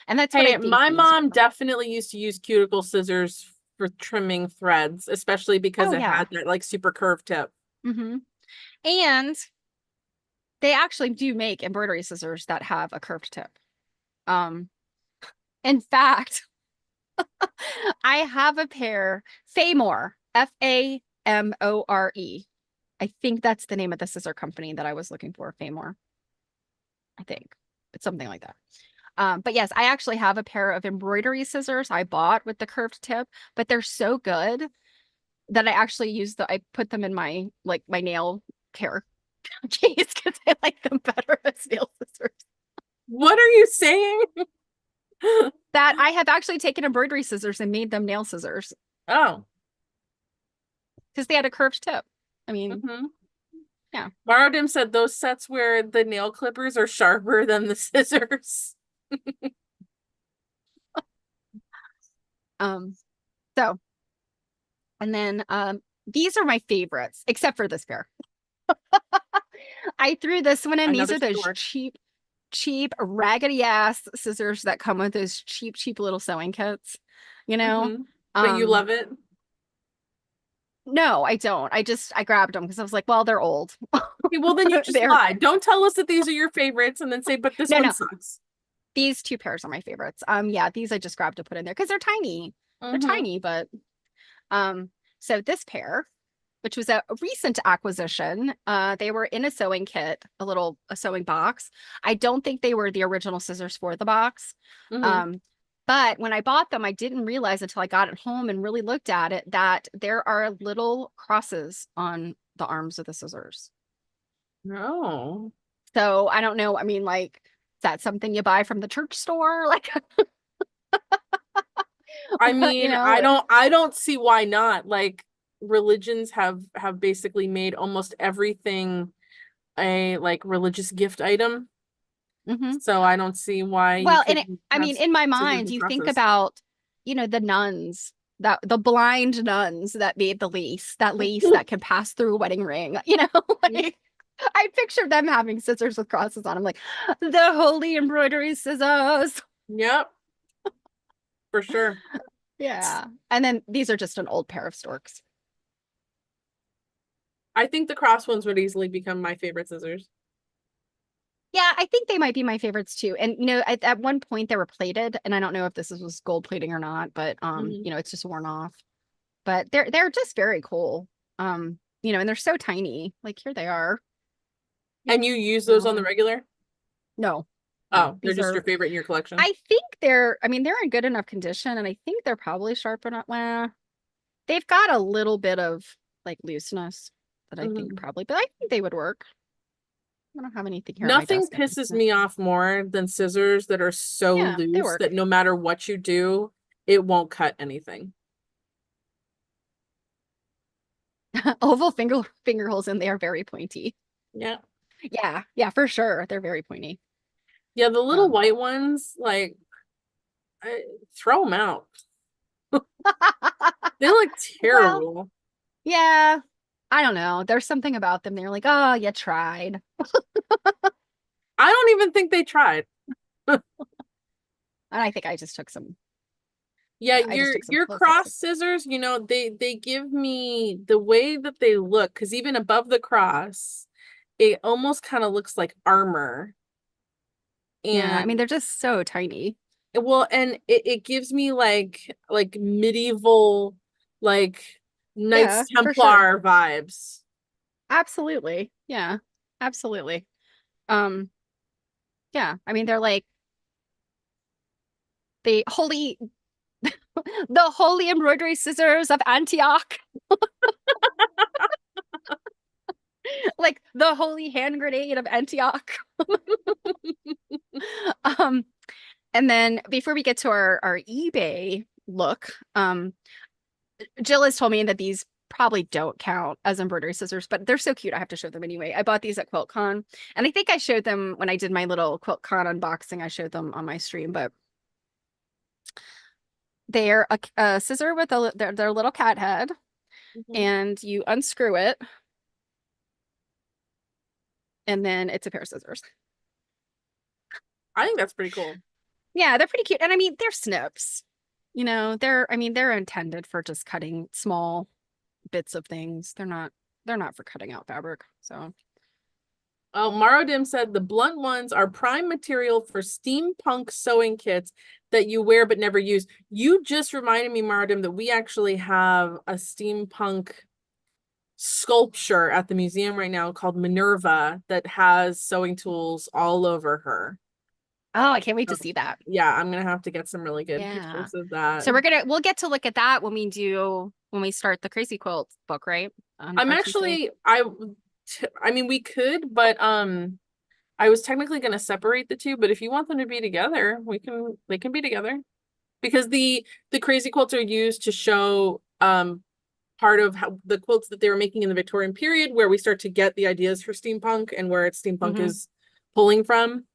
And that's what I Hey, think my these mom are. definitely used to use cuticle scissors for trimming threads, especially because Oh it yeah. had that like super curved tip. Hmm. And they actually do make embroidery scissors that have a curved tip. Um, in fact, I have a pair, Famore, Famore. I think that's the name of the scissor company that I was looking for, Famore. I think it's something like that. But yes, I actually have a pair of embroidery scissors I bought with the curved tip, but they're so good that I put them in my like my nail care case because I like them better as nail scissors. What are you saying? That I have actually taken embroidery scissors and made them nail scissors Oh. because they had a curved tip. I mean, Mm-hmm. yeah. Marodim said those sets where the nail clippers are sharper than the scissors. Um, so and then these are my favorites, except for this pair. I threw this one in. These Another are those store. cheap, raggedy ass scissors that come with those cheap little sewing kits, you know? Mm-hmm. But you Um, love it? no, I don't. I grabbed them because I was like, well, they're old. Okay, well, then you just They're lie. Don't tell us that these are your favorites and then say, but this no, one no. sucks. These two pairs are my favorites. Yeah, these I just grabbed to put in there because they're tiny. They're Mm-hmm. tiny, but um, so this pair, which was a recent acquisition, they were in a sewing kit, a sewing box. I don't think they were the original scissors for the box. Mm-hmm. Um, but when I bought them, I didn't realize until I got it home and really looked at it that there are little crosses on the arms of the scissors. No. So I don't know. I mean, like, is that something you buy from the church store? Like, I you mean, know, I don't see why not. Like religions have basically made almost everything a like religious gift item. mhm. So I don't see why you Well, and it, couldn't I have mean, in my scissors mind, and you think crosses. about, the nuns that the blind nuns that made that lace that can pass through a wedding ring, like I picture them having scissors with crosses on them, like the holy embroidery scissors. Yep, for sure. Yeah. And then these are just an old pair of storks. I think the cross ones would easily become my favorite scissors. Yeah, I think they might be my favorites too. And at one point they were plated, and I don't know if was gold plating or not, but Hmm. it's just worn off. But they're just very cool. And they're so tiny. Like here they are. And you use those on the No, regular? no, no. Oh, they're These just your are favorite in your collection. I think they're in good enough condition, and I think they're probably sharp enough. Well, they've got a little bit of like looseness that I think Hmm. probably, but I think they would work. I don't have anything here at my Nothing desk. pisses me off more than scissors that are so Yeah, they loose work. that no matter what you do, it won't cut anything. Oval finger holes, and they are very pointy. Yeah. Yeah, for sure. They're very pointy. Yeah, the little Um, white ones, like, throw them out. They look well, terrible. yeah. I don't know. There's something about them. They're like, oh, you tried. I don't even think they tried. And I think I just took some. Yeah, Yeah, I just took some your close ups. cross scissors, they give me the way that they look, because even above the cross, it almost kind of looks like armor. Yeah, I mean, And they're just so tiny. well, and it gives me like medieval, like Yeah, Knights for sure. Templar vibes. Absolutely. Yeah, absolutely. Um, yeah, I mean, they're like the holy, the holy embroidery scissors of Antioch, like the holy hand grenade of Antioch. Um, and then before we get to our eBay look, Jill has told me that these probably don't count as embroidery scissors, but they're so cute. I have to show them anyway. I bought these at QuiltCon, and I think I showed them when I did my little QuiltCon unboxing. I showed them on my stream, but they're a scissor with their little cat head, Mhm. and you unscrew it, and then it's a pair of scissors. I think that's pretty cool. Yeah, they're pretty cute, and I mean they're snips. You know, I mean they're intended for just cutting small bits of things. They're not for cutting out fabric. So Oh, Marodim said the blunt ones are prime material for steampunk sewing kits that you wear but never use. You just reminded me, Marodim, that we actually have a steampunk sculpture at the museum right now called Minerva that has sewing tools all over her. oh, I can't wait to So, see that. yeah, I'm gonna have to get some really good Yeah. pictures of that. So we'll get to look at that when we start the Crazy Quilt book, right? On I'm our Tuesday. actually I mean we could, but I was technically going to separate the two, but if you want them to be together, they can be together. Because the crazy quilts are used to show part of how the quilts that they were making in the Victorian period, where we start to get the ideas for steampunk and where steampunk Mhm. is pulling from.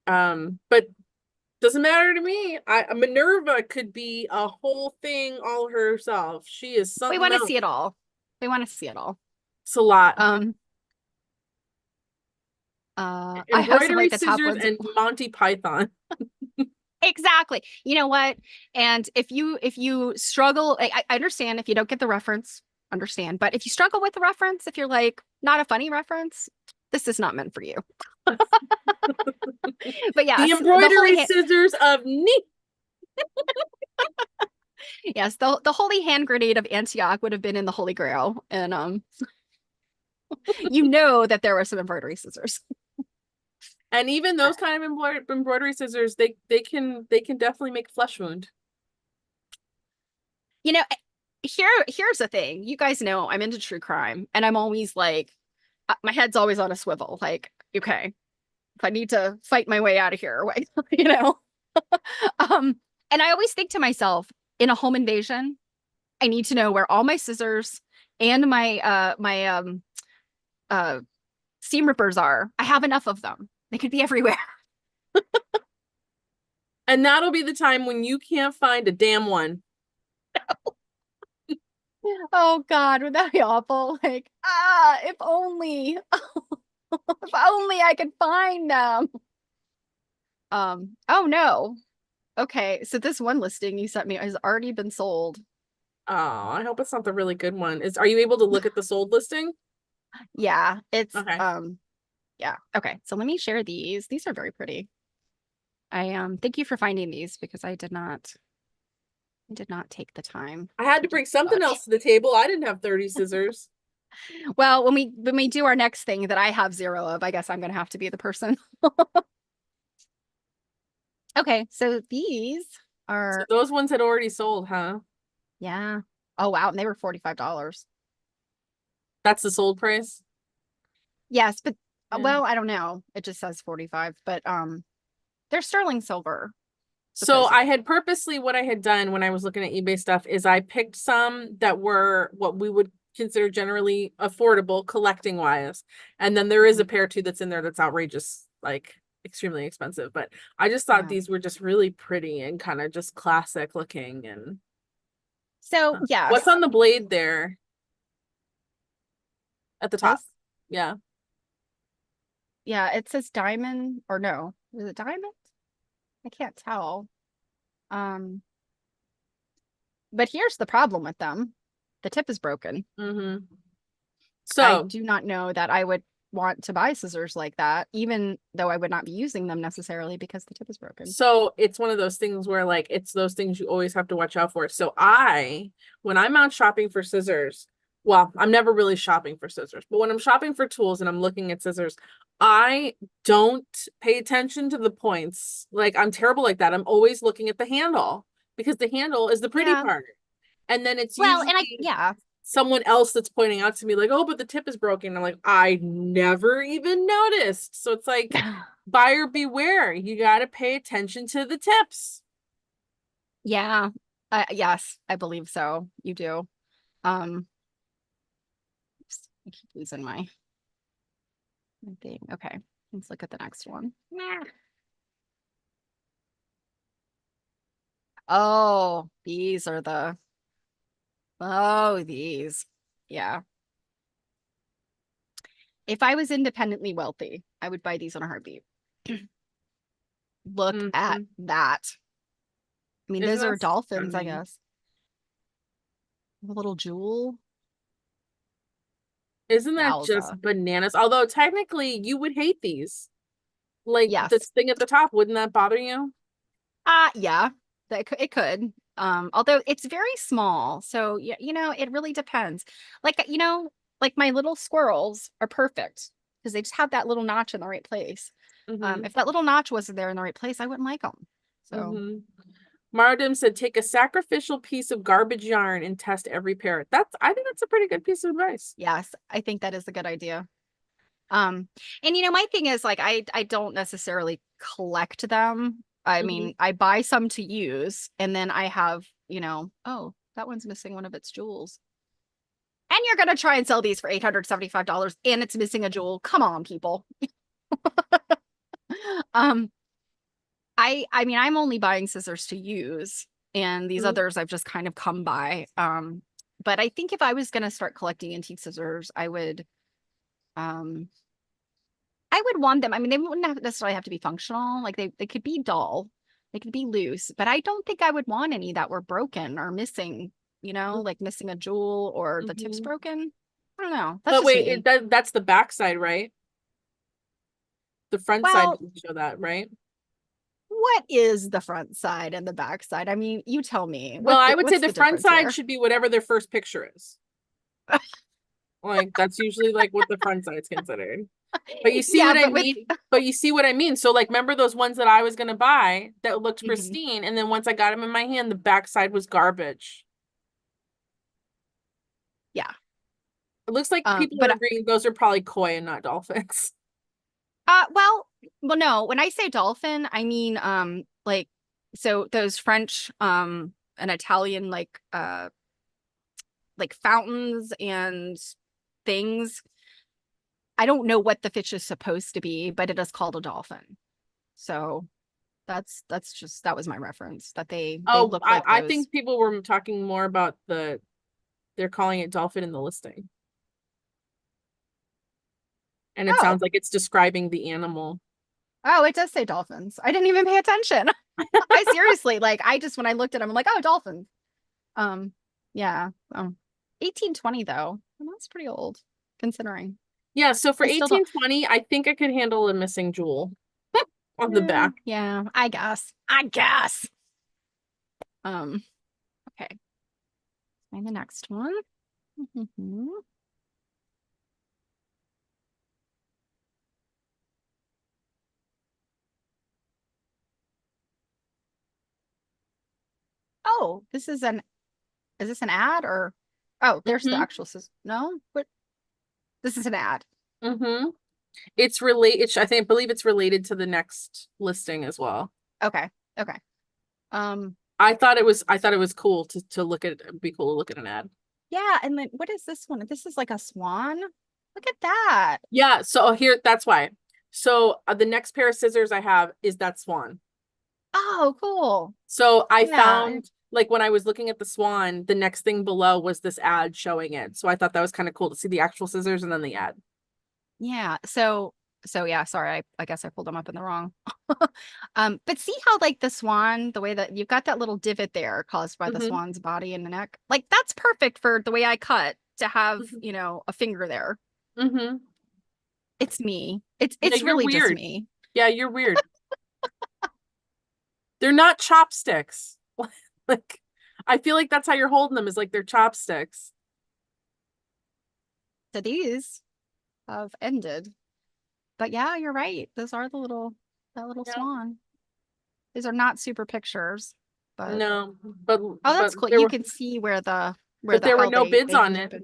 But doesn't matter to me. Minerva could be a whole thing all herself. She is We something want to else. see it all. We want to see it all. It's a lot. Um, I also Embroidery like the top scissors ones. and Monty Python. Exactly. You know what? And if you struggle, I understand if you don't get the reference, understand. But if you struggle with the reference, if you're like not a funny reference, this is not meant for you. But The yes, embroidery scissors of Neat. yes, the holy hand grenade of Antioch would have been in the Holy Grail, and you know that there were some embroidery scissors. And even those kind of embroidery scissors, they can definitely make flesh wound. You know, here's the thing. You guys know I'm into true crime, and I'm always like, my head's always on a swivel. Like, okay, if I need to fight my way out of here, like, you know. Um, and I always think to myself, in a home invasion, I need to know where all my scissors and my seam rippers are. I have enough of them. They could be everywhere. And that'll be the time when you can't find a damn one. Oh God, would that be awful? Like, if only, if only I could find them. Oh no. Okay, so this one listing you sent me has already been sold. Oh, I hope it's not the really good one. Are you able to look at the sold listing? Yeah, it's Okay. yeah. Okay, so let me share these. These are very pretty. I thank you for finding these because I did not take the time I had to to do bring something such. else to the table. I didn't have 30 scissors. Well, when we do our next thing that I have zero of, I guess I'm gonna have to be the person. Okay, so these So are those ones had already sold, huh? yeah. Oh wow, and they were $45. That's the sold price? Yes, but Yeah. well, I don't know. It just says 45, but they're sterling silver, So I supposedly. had purposely, what I had done when I was looking at eBay stuff is I picked some that were what we would consider generally affordable collecting wise. And then there is a Mhm. pair too that's in there that's outrageous, like extremely expensive. But I just thought Yeah. these were just really pretty and kind of just classic looking. And So what's yes, on the blade there at the top? this Yeah. yeah, it says diamond or no, is it diamond? I can't tell. Um, but here's the problem with them. The tip is broken. Mm-hmm. I So do not know that I would want to buy scissors like that, even though I would not be using them necessarily because the tip is broken. So it's one of those things where like it's those things you always have to watch out for. So when I'm out shopping for scissors, well, I'm never really shopping for scissors, but when I'm shopping for tools and I'm looking at scissors, I don't pay attention to the points. Like I'm terrible like that. I'm always looking at the handle because the handle is the pretty Yeah. part. And then it's Well, usually and yeah. someone else that's pointing out to me like, oh, but the tip is broken. I'm like, I never even noticed. So it's like buyer beware. You got to pay attention to the tips. Yeah. Yes, I believe so. You do. Oops, I keep losing my thing. Okay, let's look at the next one. Nah. Oh, these are the, oh, these. Yeah. If I was independently wealthy, I would buy these on a heartbeat. Look at Mhm. that. I mean, Isn't those are that dolphins, I stunning? guess. A little jewel. Isn't that just Yowza. bananas? Although technically you would hate these. Like Yes. this thing at the top, wouldn't that bother you? Yeah, it could. Although it's very small, so yeah, it really depends. Like, like my little squirrels are perfect because they just have that little notch in the right place. Mm-hmm. If that little notch wasn't there in the right place, I wouldn't like them. So, Mm-hmm. Mardim said, take a sacrificial piece of garbage yarn and test every pair. I think that's a pretty good piece of advice. yes, I think that is a good idea. And my thing is like I don't necessarily collect them. I Mm-hmm. mean, I buy some to use, and then I have, oh, that one's missing one of its jewels. And you're gonna try and sell these for $875 and it's missing a jewel. Come on, people. Um, I mean, I'm only buying scissors to use, and these Mm-hmm. others I've just kind of come by. But I think if I was gonna start collecting antique scissors, um I would want them. I mean, they wouldn't necessarily have to be functional. Like they could be dull, they could be loose, but I don't think I would want any that were broken or missing, like missing a jewel or the tips Mm-hmm. broken. I don't know. That's But just wait, me. that's the back side, right? The front side Well, doesn't show that, right? what is the front side and the back side? I mean, you tell me. Well, I would say What's the the front difference side here? should be whatever their first picture is. Like that's usually like what the front side's considered. But you see Yeah, what I but with mean? But you see what I mean? So like remember those ones that I was gonna buy that looked Mhm. pristine, and then once I got them in my hand, the backside was garbage. Yeah. It looks like people are But agreeing those are probably koi and not dolphins. well, no, when I say dolphin, I mean like so those French and Italian like fountains and things. I don't know what the fish is supposed to be, but it is called a dolphin. So that's just that was my reference that they Oh, look like I those. think people were talking more about they're calling it dolphin in the listing. And it Oh, sounds like it's describing the animal. oh, it does say dolphins. I didn't even pay attention. I seriously like I just when I looked at them, I'm like, oh, dolphins. Um, yeah. 1820 though. Well, that's pretty old considering. Yeah, so for I still don't. 1820, I think I could handle a missing jewel on the back. Yeah, I guess. I guess. Um, okay. Find the next one. Oh, is this an ad or oh, there's the Mm-hmm. actual no, what this is an ad. Mm-hmm. It's related. I believe it's related to the next listing as well. Okay. Okay. Um, I thought it was cool to look at. It'd be cool to look at an ad. yeah, and then what is this one? This is like a swan. Look at that. Yeah. So here, that's why. So the next pair of scissors I have is that swan. Oh, cool. So I Yeah. found like when I was looking at the swan, the next thing below was this ad showing it. So I thought that was kind of cool to see the actual scissors and then the ad. Yeah. So yeah, sorry, I guess I pulled them up in the wrong. But see how like the swan, the way that you've got that little divot there caused by the Mm-hmm. swan's body and the neck. Like that's perfect for the way I cut to have, Mm-hmm. a finger there. Mm-hmm. It's me. It's Yeah, it's you're really just weird. me. Yeah, you're weird. They're not chopsticks. Like, I feel like that's how you're holding them is like they're chopsticks. So these have ended. But yeah, you're right. Those are that little Yeah. swan. These are not super pictures, but No, oh, that's cool. there You were can see where but there were how no bids they on ended up it. in.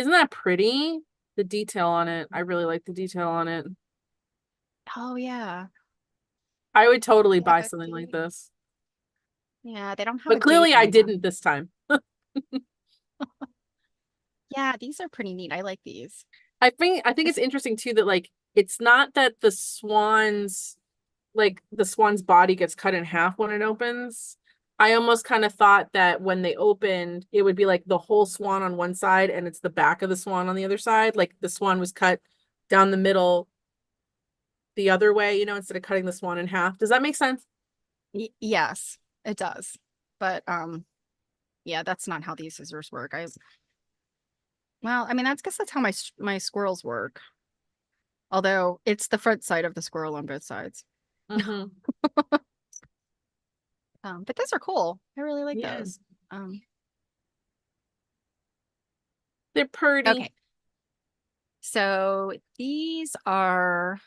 Isn't that pretty? The detail on it. I really like the detail on it. Oh yeah. I would totally They have buy a something like date. this. Yeah, they don't have But a date clearly I on didn't them. this time. Yeah, these are pretty neat. I like these. I think it's This, interesting too that like it's not that the swan's body gets cut in half when it opens. I almost kind of thought that when they opened, it would be like the whole swan on one side and it's the back of the swan on the other side. Like the swan was cut down the middle the other way, instead of cutting the swan in half. Does that make sense? yes, it does. But yeah, that's not how these scissors work. Well, I mean, that's guess that's how my squirrels work. Although it's the front side of the squirrel on both sides. Mm-hmm. But those are cool. I really like Yeah. those. Um, They're pretty. okay. So these are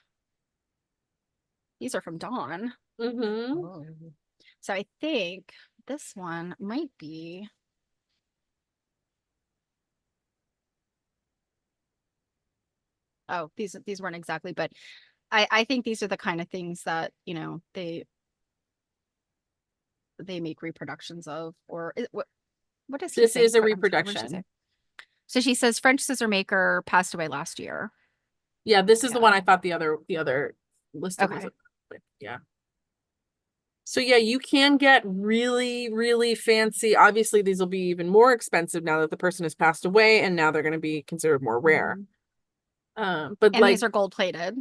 from Dawn. Mm-hmm. Oh. So I think this one might be. Oh, these weren't exactly, but I think these are the kind of things that, they make reproductions of, or what does he This say? is a What did she say? reproduction. So she says French scissor maker passed away last year. Yeah, this is the Yeah. one I thought the other listing was Okay. with. Yeah. So yeah, you can get really, really fancy. Obviously, these will be even more expensive now that the person has passed away, and now they're going to be considered more rare. Mhm. But And like these are gold plated.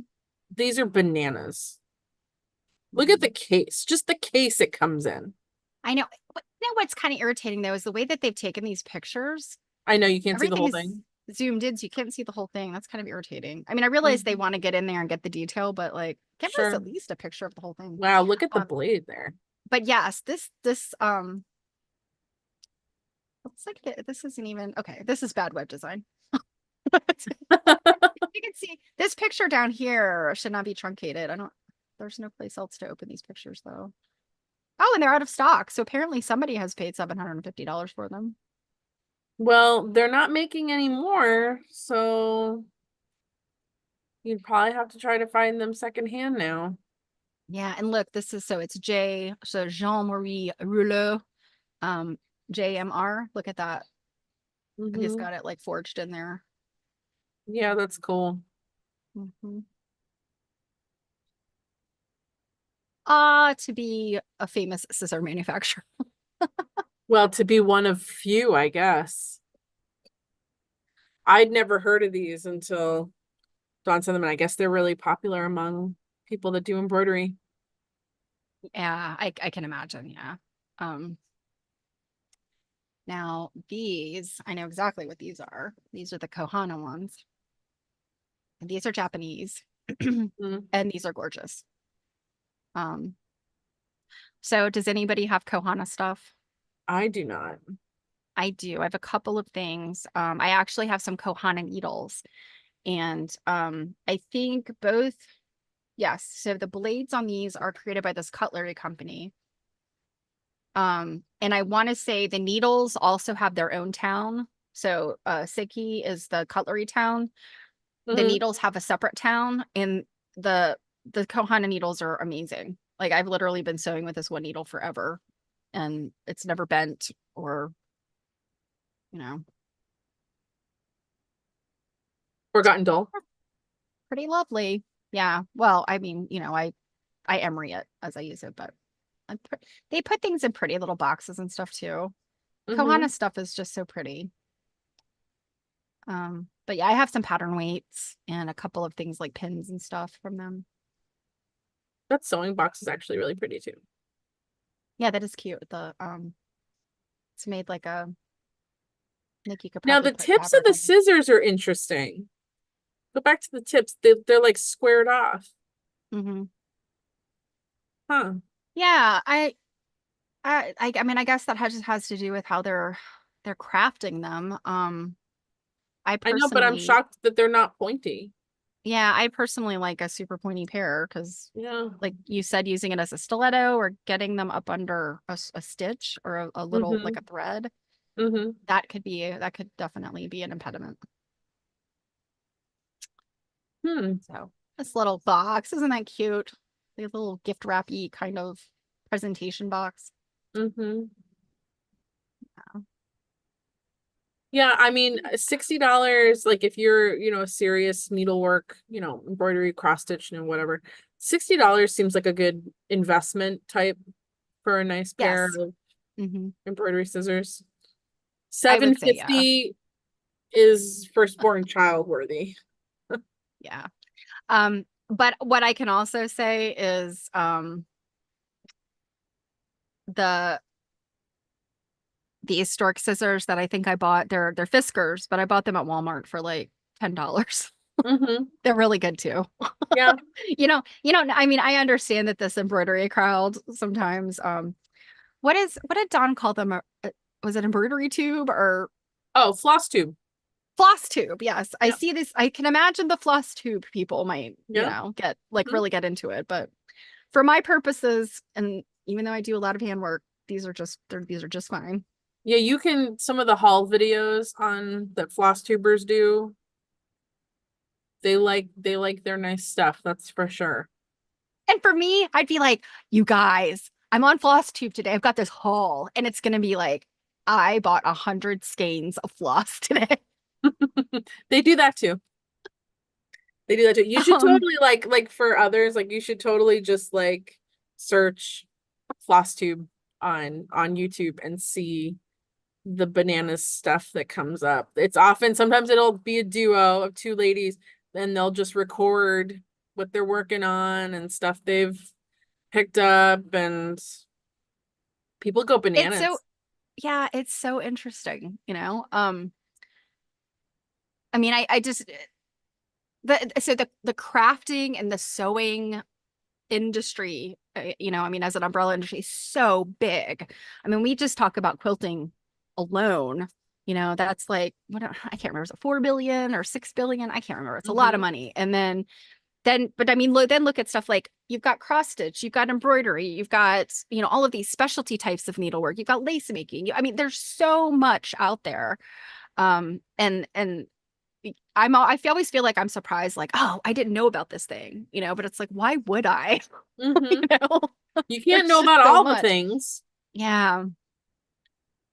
these are bananas. Look at the Mhm. case, just the case it comes in. I know. What's kind of irritating though is the way that they've taken these pictures. I know you can't see the Everything whole is thing. zoomed in, so you can't see the whole thing. That's kind of irritating. I mean, I realize they Mhm. want to get in there and get the detail, but like, give us Sure. at least a picture of the whole thing. Wow, look at the Um, blade there. but yes, this looks like this isn't even okay. This is bad web design. You can see this picture down here should not be truncated. There's no place else to open these pictures though. Oh, and they're out of stock. So apparently somebody has paid $750 for them. Well, they're not making any more, so you'd probably have to try to find them secondhand now. Yeah, and look, so Jean-Marie Rouleau, um, JMR. Look at that. He's Hmm. got it like forged in there. Yeah, that's cool. Mhm. To be a famous scissor manufacturer. Well, to be one of few, I guess. I'd never heard of these until Dawn sent them, and I guess they're really popular among people that do embroidery. Yeah, I can imagine. Yeah. Um, Now these, I know exactly what these are. These are the Kohana ones. And these are Japanese. Mm, And these are gorgeous. Um, so does anybody have Kohana stuff? I do not. I do. I have a couple of things. I actually have some Kohana needles. And I think both, yes. So the blades on these are created by this cutlery company. And I want to say the needles also have their own town. So Seki is the cutlery town. The Hmm. needles have a separate town, and the the Kohana needles are amazing. Like I've literally been sewing with this one needle forever, and it's never bent or, you know, Forgotten Doll. pretty lovely. Yeah. Well, I mean, I emery it as I use it, but they put things in pretty little boxes and stuff too. Hmm. Kohana stuff is just so pretty. But yeah, I have some pattern weights and a couple of things like pins and stuff from them. That sewing box is actually really pretty too. Yeah, that is cute. It's made like you could Now probably the put tips of fabric the on it. scissors are interesting. Go back to the tips. They're like squared off. Hmm. Huh. Yeah, I mean, I guess that just has to do with how they're crafting them. I know, but I'm personally, shocked that they're not pointy. yeah, I personally like a super pointy pair because, Yeah. like you said, using it as a stiletto or getting them up under a stitch or a little like Mm-hmm. a thread, Mm-hmm. that could definitely be an impediment. Hmm. So this little box, isn't that cute? The little gift wrappy kind of presentation box. Mm-hmm. Yeah, I mean, $60, like if you're, a serious needlework, embroidery, cross stitch and whatever, $60 seems like a good investment type for a nice pair Yes. of Hmm. embroidery scissors. I Seven would say, yeah. fifty is firstborn child worthy. Yeah. But what I can also say is the stork scissors that I think I bought, they're Fiskars, but I bought them at Walmart for like $10. Mm-hmm. They're really good too. Yeah. I mean, I understand that this embroidery crowd sometimes, what did Don call them? Was it embroidery tube or Oh, floss tube. floss tube? Yes. I Yep. see this. I can imagine the floss tube people might, Yep. get like Mhm. really get into it. But for my purposes, and even though I do a lot of handwork, these are just fine. Yeah, you can some of the haul videos on that floss tubers do. They like their nice stuff, that's for sure. And for me, I'd be like, you guys, I'm on floss tube today. I've got this haul, and it's gonna be like, I bought 100 skeins of floss today. They do that too. They do that too. You should Um, totally like for others, like you should totally just like search floss tube on YouTube and see the bananas stuff that comes up. It's often sometimes it'll be a duo of two ladies, and they'll just record what they're working on and stuff they've picked up, and people go it's so bananas. yeah, it's so interesting. I mean, I just the crafting and the sewing industry, I mean, as an umbrella industry, is so big. I mean, we just talk about quilting alone. That's like I can't remember, is it 4 billion or 6 billion? I can't remember. It's a lot of Hmm. money. And but I mean, then look at stuff like you've got cross stitch, you've got embroidery, you've got all of these specialty types of needlework, you've got lace making. I mean, there's so much out there. And I always feel like I'm surprised, like, oh, I didn't know about this thing. But it's like, why would I? Hmm. you know, You can't there's know just about so all the much. things. Yeah.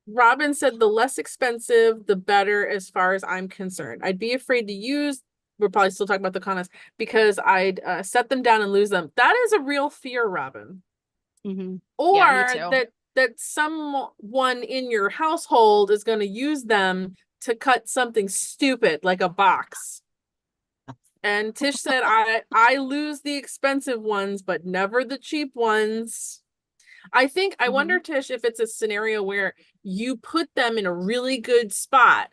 Robin said the less expensive, the better as far as I'm concerned. I'd be afraid to use, we're probably still talking about the comments, because I'd set them down and lose them. That is a real fear, Robin. Hmm. Yeah, me Or too. that someone in your household is going to use them to cut something stupid like a box. And Tish said, I lose the expensive ones, but never the cheap ones. I Hmm. wonder, Tish, if it's a scenario where you put them in a really good spot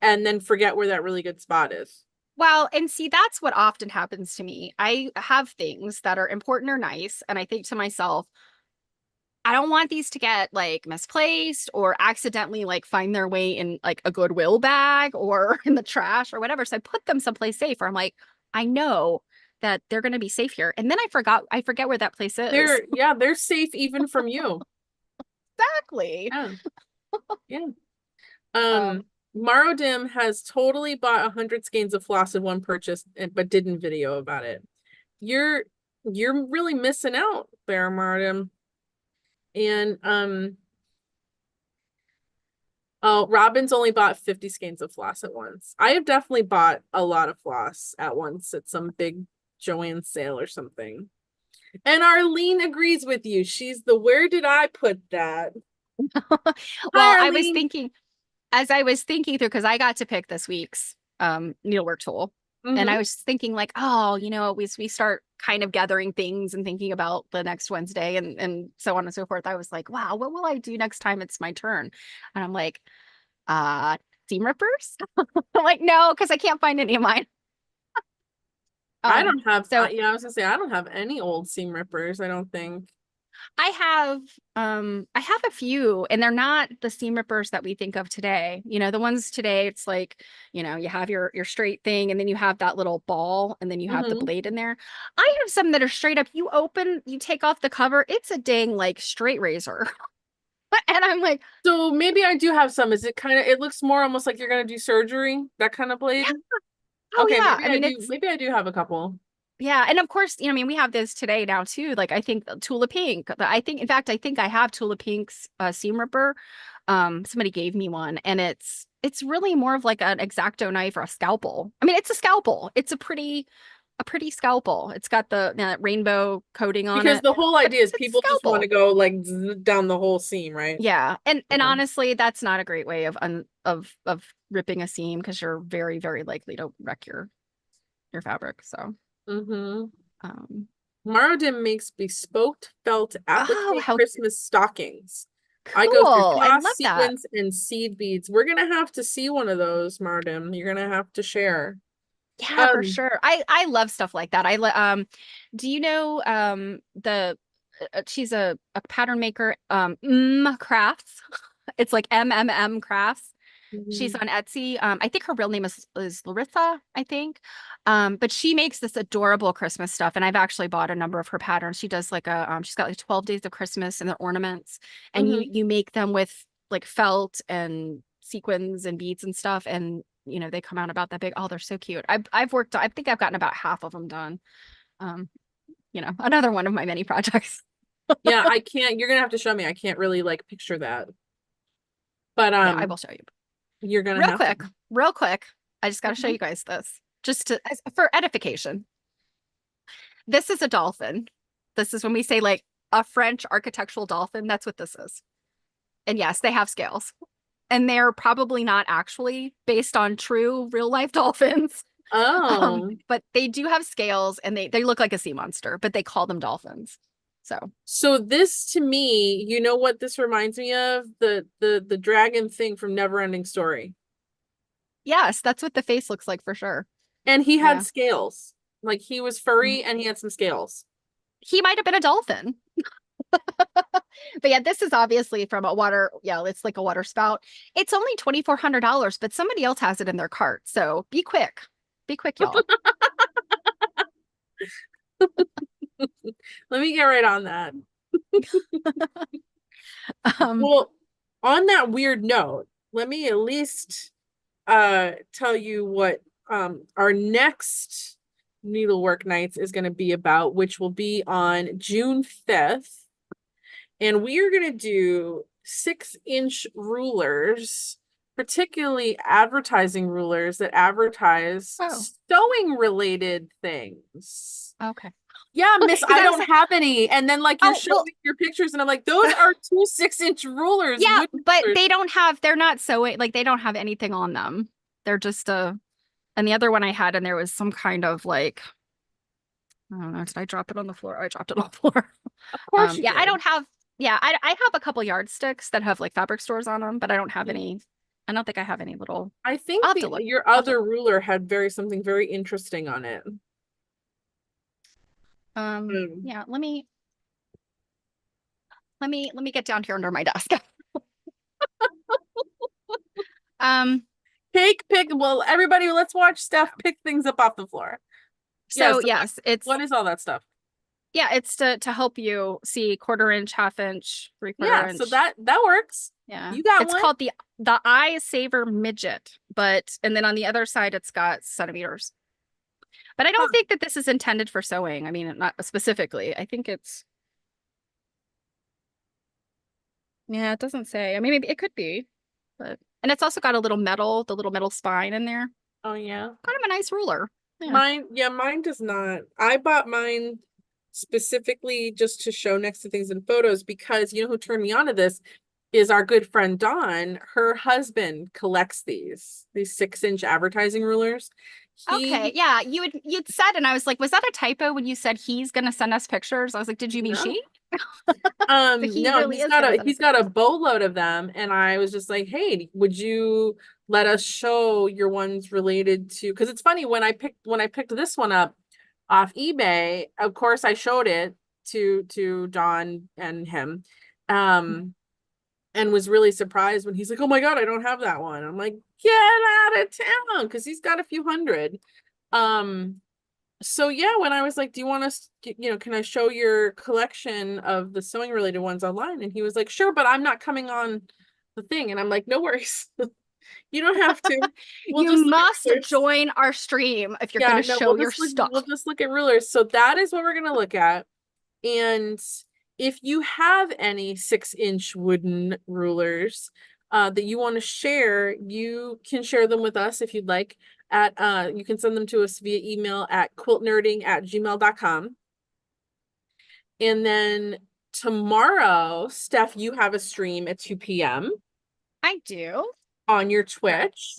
and then forget where that really good spot is. Well, and see, that's what often happens to me. I have things that are important or nice, and I think to myself, I don't want these to get like misplaced or accidentally like find their way in like a Goodwill bag or in the trash or whatever. So I put them someplace safe, or I'm like, I know that they're going to be safe here. And then I forget where that place is. They're safe even from you. Exactly. Yeah. Yeah. Um, Um, Marodim has totally bought 100 skeins of floss in one purchase, but didn't video about it. You're you're really missing out there, Marodim. And oh, Robin's only bought 50 skeins of floss at once. I have definitely bought a lot of floss at once at some big Joanne sale or something. And Arlene agrees with you. She's the where did I put that? well, Hi, I was Arlene. thinking as I was thinking through, because I got to pick this week's needlework tool. And I Mm-hmm. was thinking like, oh, we start kind of gathering things and thinking about the next Wednesday and so on and so forth. I was like, wow, what will I do next time it's my turn? And I'm like, uh, seam rippers? I'm like, no, because I can't find any of mine. I Um, don't have, so yeah, I was gonna say, I don't have any old seam rippers, I don't think. I have a few, and they're not the seam rippers that we think of today. You know, the ones today, it's like, you know, you have your straight thing, and then you have that little ball, and then you have the Hmm. blade in there. I have some that are straight up, you open, you take off the cover, it's a dang like straight razor. And I'm like, So maybe I do have some. Is it kind of, it looks more almost like you're gonna do surgery, that kind of yeah, blade? oh Okay, yeah. I mean, it's maybe I do have a couple. yeah, and of course, you know, I mean, we have this today now too. Like I think Tula Pink. I think, in fact, I think I have Tula Pink's seam ripper. Somebody gave me one, and it's really more of like an X-Acto knife or a scalpel. I mean, it's a scalpel. It's a pretty scalpel. It's got the rainbow coating on Because it, the whole but idea is it's a people just want to scalpel. go like down the whole seam, right? Yeah, and Yeah. honestly, that's not a great way of ripping a seam because you're very, very likely to wreck your fabric. So, Mm-hmm. um, Maraudim makes bespoke felt oh, applique how Christmas stockings. I go through cool. I cloth, love that. sequins, and seed beads. We're gonna have to see one of those, Mardim. You're gonna have to share. Yeah, for Um, sure. I love stuff like that. Do you know the she's a pattern maker crafts. It's like Crafts. She's mhm. on Etsy. I think her real name is Larissa, I think. But she makes this adorable Christmas stuff, and I've actually bought a number of her patterns. She does like she's got like 12 days of Christmas and their ornaments, and Mhm. you make them with like felt and sequins and beads and stuff, and you know they come out about that big. Oh, they're so cute. I've worked. I think I've gotten about half of them done. Um, you know, another one of my many projects. Yeah, I can't. You're gonna have to show me. I can't really like picture that, but Yeah, I will show you. you're gonna Real have to. quick, real quick. I just got to show Mhm. you guys this just for edification. This is a dolphin. This is when we say like a French architectural dolphin. That's what this is. And yes, they have scales. And they're probably not actually based on true real life dolphins. Oh, But they do have scales and they look like a sea monster, but they call them dolphins. So so this to me, you know what this reminds me of? The dragon thing from Neverending Story. yes, that's what the face looks like for sure. And he had Yeah. scales. Like he was Mhm. furry and he had some scales. He might have been a dolphin. But yeah, this is obviously from a water, yeah, it's like a water spout. It's only $2,400, but somebody else has it in their cart. So be quick. Be quick, y'all. Let me get right on that. Um, Well, on that weird note, let me at least tell you what our next Needlework Nights is going to be about, which will be on June 5th. And we are going to do 6-inch rulers, particularly advertising rulers that advertise oh, sewing related things. okay. Yeah, Okay, miss, because I I was don't like, have any. And then like you're oh, showing well, me your pictures and I'm like, those are two 6-inch rulers, yeah, wood but rulers. they're not sewing, like they don't have anything on them. They're just and the other one I had, and there was some kind of like, I don't know, did I drop it on the floor? I dropped it on the floor. Of course you Yeah, I did. don't have, yeah, I have a couple yardsticks that have like fabric stores on them, but I don't have any, I don't think I have any little, I I'll think have to the look. your I'll have to other look. ruler had something very interesting on it. Um, Yeah, let me get down here under my desk. Um, well, everybody, let's watch Steph pick things up off the floor. Yeah, so so yes, it's what is all that stuff? yeah, it's to help you see quarter inch, half inch, three-quarter Yeah, so inch. that works. Yeah. You got It's one? called the Eye Saver Midget, but and then on the other side it's got centimeters. But I don't Huh. think that this is intended for sewing. I mean, not specifically. I think it's yeah, it doesn't say. I mean, maybe it could be, but and it's also got the little metal spine in there. Oh yeah. Kind of a nice ruler. Yeah. Mine, yeah, mine does not. I bought mine specifically just to show next to things in photos because you know who turned me on to this is our good friend Dawn. Her husband collects these 6-inch advertising rulers. Okay. He Yeah, you'd said, and I was like, was that a typo when you said he's gonna send us pictures? I was like, did you mean no. she? So he No, really is gonna send us he's got a pictures. boatload of them, and I was just like, hey, would you let us show your ones related to? Because it's funny when I picked this one up off eBay. Of course, I showed it, to Don and him. And was really surprised when he's like, "Oh my God, I don't have that one." I'm like, "Get out of town," because he's got a few hundred. So yeah, when I was like, "Do you want us, can I show your collection of the sewing related ones online?" And he was like, "Sure, but I'm not coming on the thing." And I'm like, "No worries. You don't have to. We'll You just look at must rulers." join our stream if you're Yeah, going to no, show your stuff. we'll just look at rulers. So that is what we're gonna look at. And if you have any 6-inch wooden rulers that you want to share, you can share them with us if you'd like. You can send them to us via email at quiltnerding@gmail.com. And then tomorrow, Steph, you have a stream at 2 p.m. I do. on your Twitch.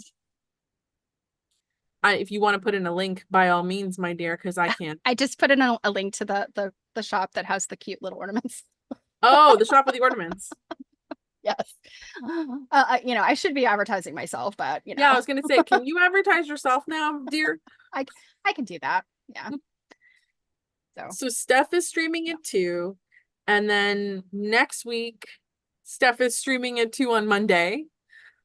If you want to put in a link, by all means, my dear, because I can't. I just put in a link to the shop that has the cute little ornaments. Oh, the shop with the ornaments. Yes. I should be advertising myself, but Yeah, I was gonna say, can you advertise yourself now, dear? I can do that. Yeah. So Steph is streaming it too. And then next week, Steph is streaming it too on Monday.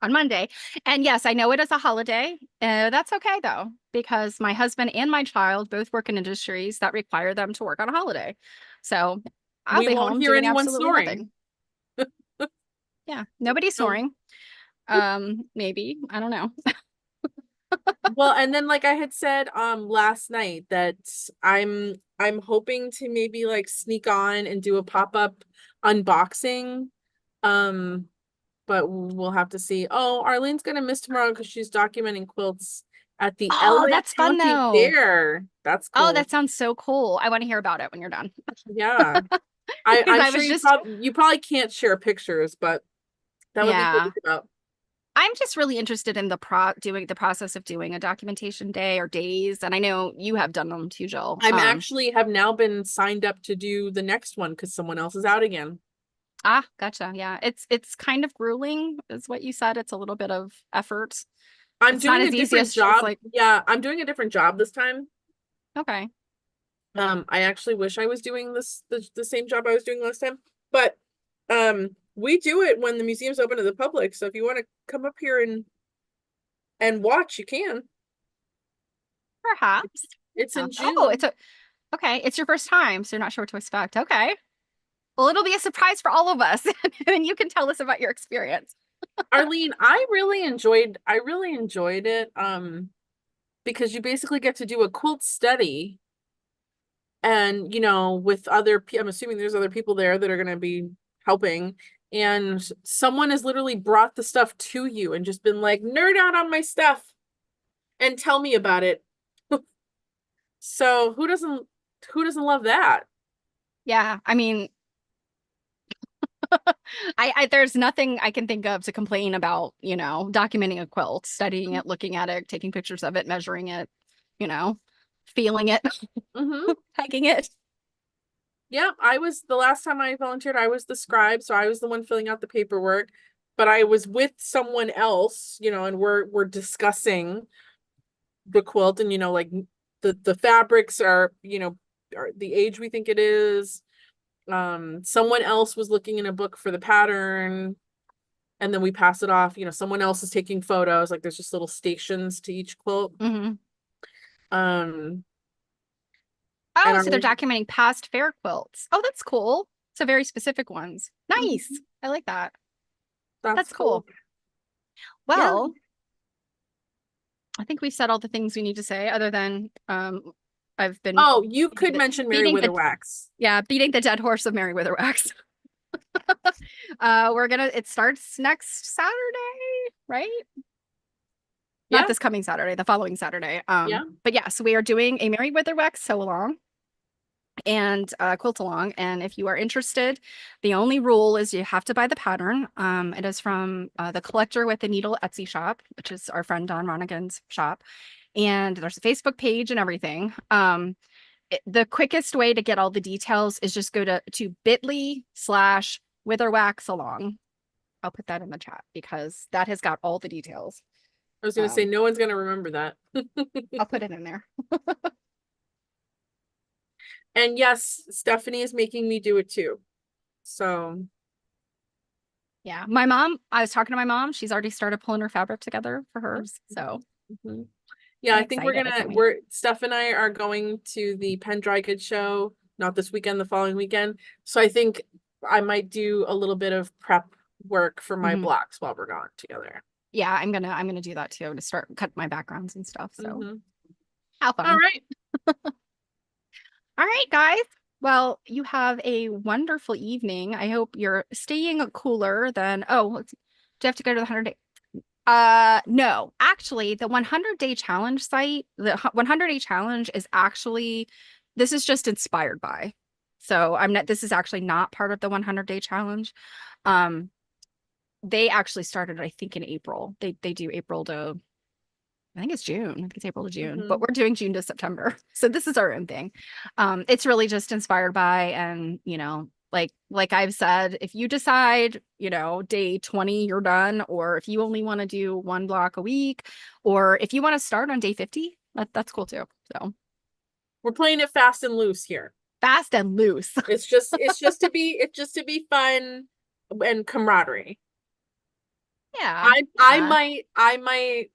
On Monday. And yes, I know it is a holiday. That's okay though, because my husband and my child both work in industries that require them to work on a holiday. So I'll We be won't home hear doing anyone absolutely snoring. nothing. Yeah, nobody's snoring. Maybe. I don't know. Well, and then like I had said last night that I'm hoping to maybe like sneak on and do a pop-up unboxing. But we'll have to see. Oh, Arlene's gonna miss tomorrow because she's documenting quilts at the Oh, LA that's fun County though. Fair. That's Oh, cool. that sounds so cool. I want to hear about it when you're done. Yeah. Because I'm I sure was just you probably can't share pictures, but that would be cool to yeah. think about. I'm just really interested in the process of doing a documentation day or days. And I know you have done them too, Jill. I'm actually have now been signed up to do the next one because someone else is out again. Gotcha. Yeah. It's kind of grueling, is what you said. It's a little bit of effort. I'm It's not doing a as easy different as just job. like, Yeah, I'm doing a different job this time. okay. I actually wish I was doing the same job I was doing last time, but we do it when the museum's open to the public. So if you want to come up here and watch, you can. Perhaps. It's Yeah. in Oh, June. okay. It's your first time, so you're not sure what to expect. Okay. Well, it'll be a surprise for all of us. And you can tell us about your experience. Arlene, I really enjoyed it. Because you basically get to do a quilt study and with I'm assuming there's other people there that are going to be helping, and someone has literally brought the stuff to you and just been like, nerd out on my stuff and tell me about it. So who doesn't love that? Yeah. I mean, I there's nothing I can think of to complain about, documenting a quilt, studying it, looking at it, taking pictures of it, measuring it, you know, feeling it, Mm-hmm. pegging it. Yeah, the last time I volunteered, I was the scribe, so I was the one filling out the paperwork, but I was with someone else, and we're discussing the quilt, and like the fabrics are the age we think it is. Someone else was looking in a book for the pattern, and then we pass it off. Someone else is taking photos. Like there's just little stations to each quilt. Mm-hmm. Um, and Oh, our so they're documenting past fair quilts. Oh, that's cool. So very specific ones. Nice. Mhm. I like that. That's That's cool. cool. Yeah. Well, I think we've said all the things we need to say, other than I've been Oh, you could mention Mary beating the Witherwax. beating the dead horse of Mary Witherwax. It starts next Saturday, right? Yeah. Not this coming Saturday, the following Saturday. Yeah. But yes, we are doing a Mary Witherwax sew along and quilt along. And if you are interested, the only rule is you have to buy the pattern. It is from the Collector with the Needle Etsy shop, which is our friend Don Ronigan's shop. And there's a Facebook page and everything. The quickest way to get all the details is just go to bit.ly/witherwax along. I'll put that in the chat because that has got all the details. I was going to say, no one's going to remember that. I'll put it in there. And yes, Stephanie is making me do it too. So Yeah. I was talking to my mom. She's already started pulling her fabric together for hers. So mhm. Yeah, I'm I think we're excited. I gonna can't wait. Steph and I are going to the Penn Dry Goods show, not this weekend, the following weekend. So I think I might do a little bit of prep work for my Mhm. blocks while we're gone together. Yeah, I'm gonna do that too to start cut my backgrounds and stuff. So Mhm. how All fun. right. All right, guys. Well, you have a wonderful evening. I hope you're staying cooler than do you have to go to the 100 day? No, actually, the 100-day challenge site, the 100-day challenge is actually, this is just inspired by. So this is actually not part of the 100-day challenge. Um, they actually started, I think, in April. They do April to, I think it's June. I think it's April to June, but Mhm. we're doing June to September. So this is our own thing. It's really just inspired by, and like I've said, if you decide, day 20 you're done, or if you only want to do one block a week, or if you want to start on day 50, that's cool too. So We're playing it fast and loose here. fast and loose. It's just to be fun and camaraderie. Yeah. I might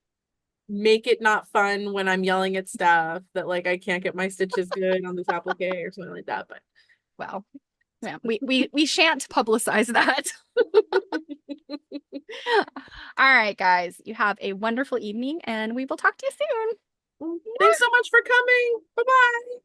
make it not fun when I'm yelling at staff that like I can't get my stitches good on this applique or something like that. But Well, yeah, we shan't publicize that. All right, guys, you have a wonderful evening and we will talk to you soon. thanks so much for coming. Bye bye.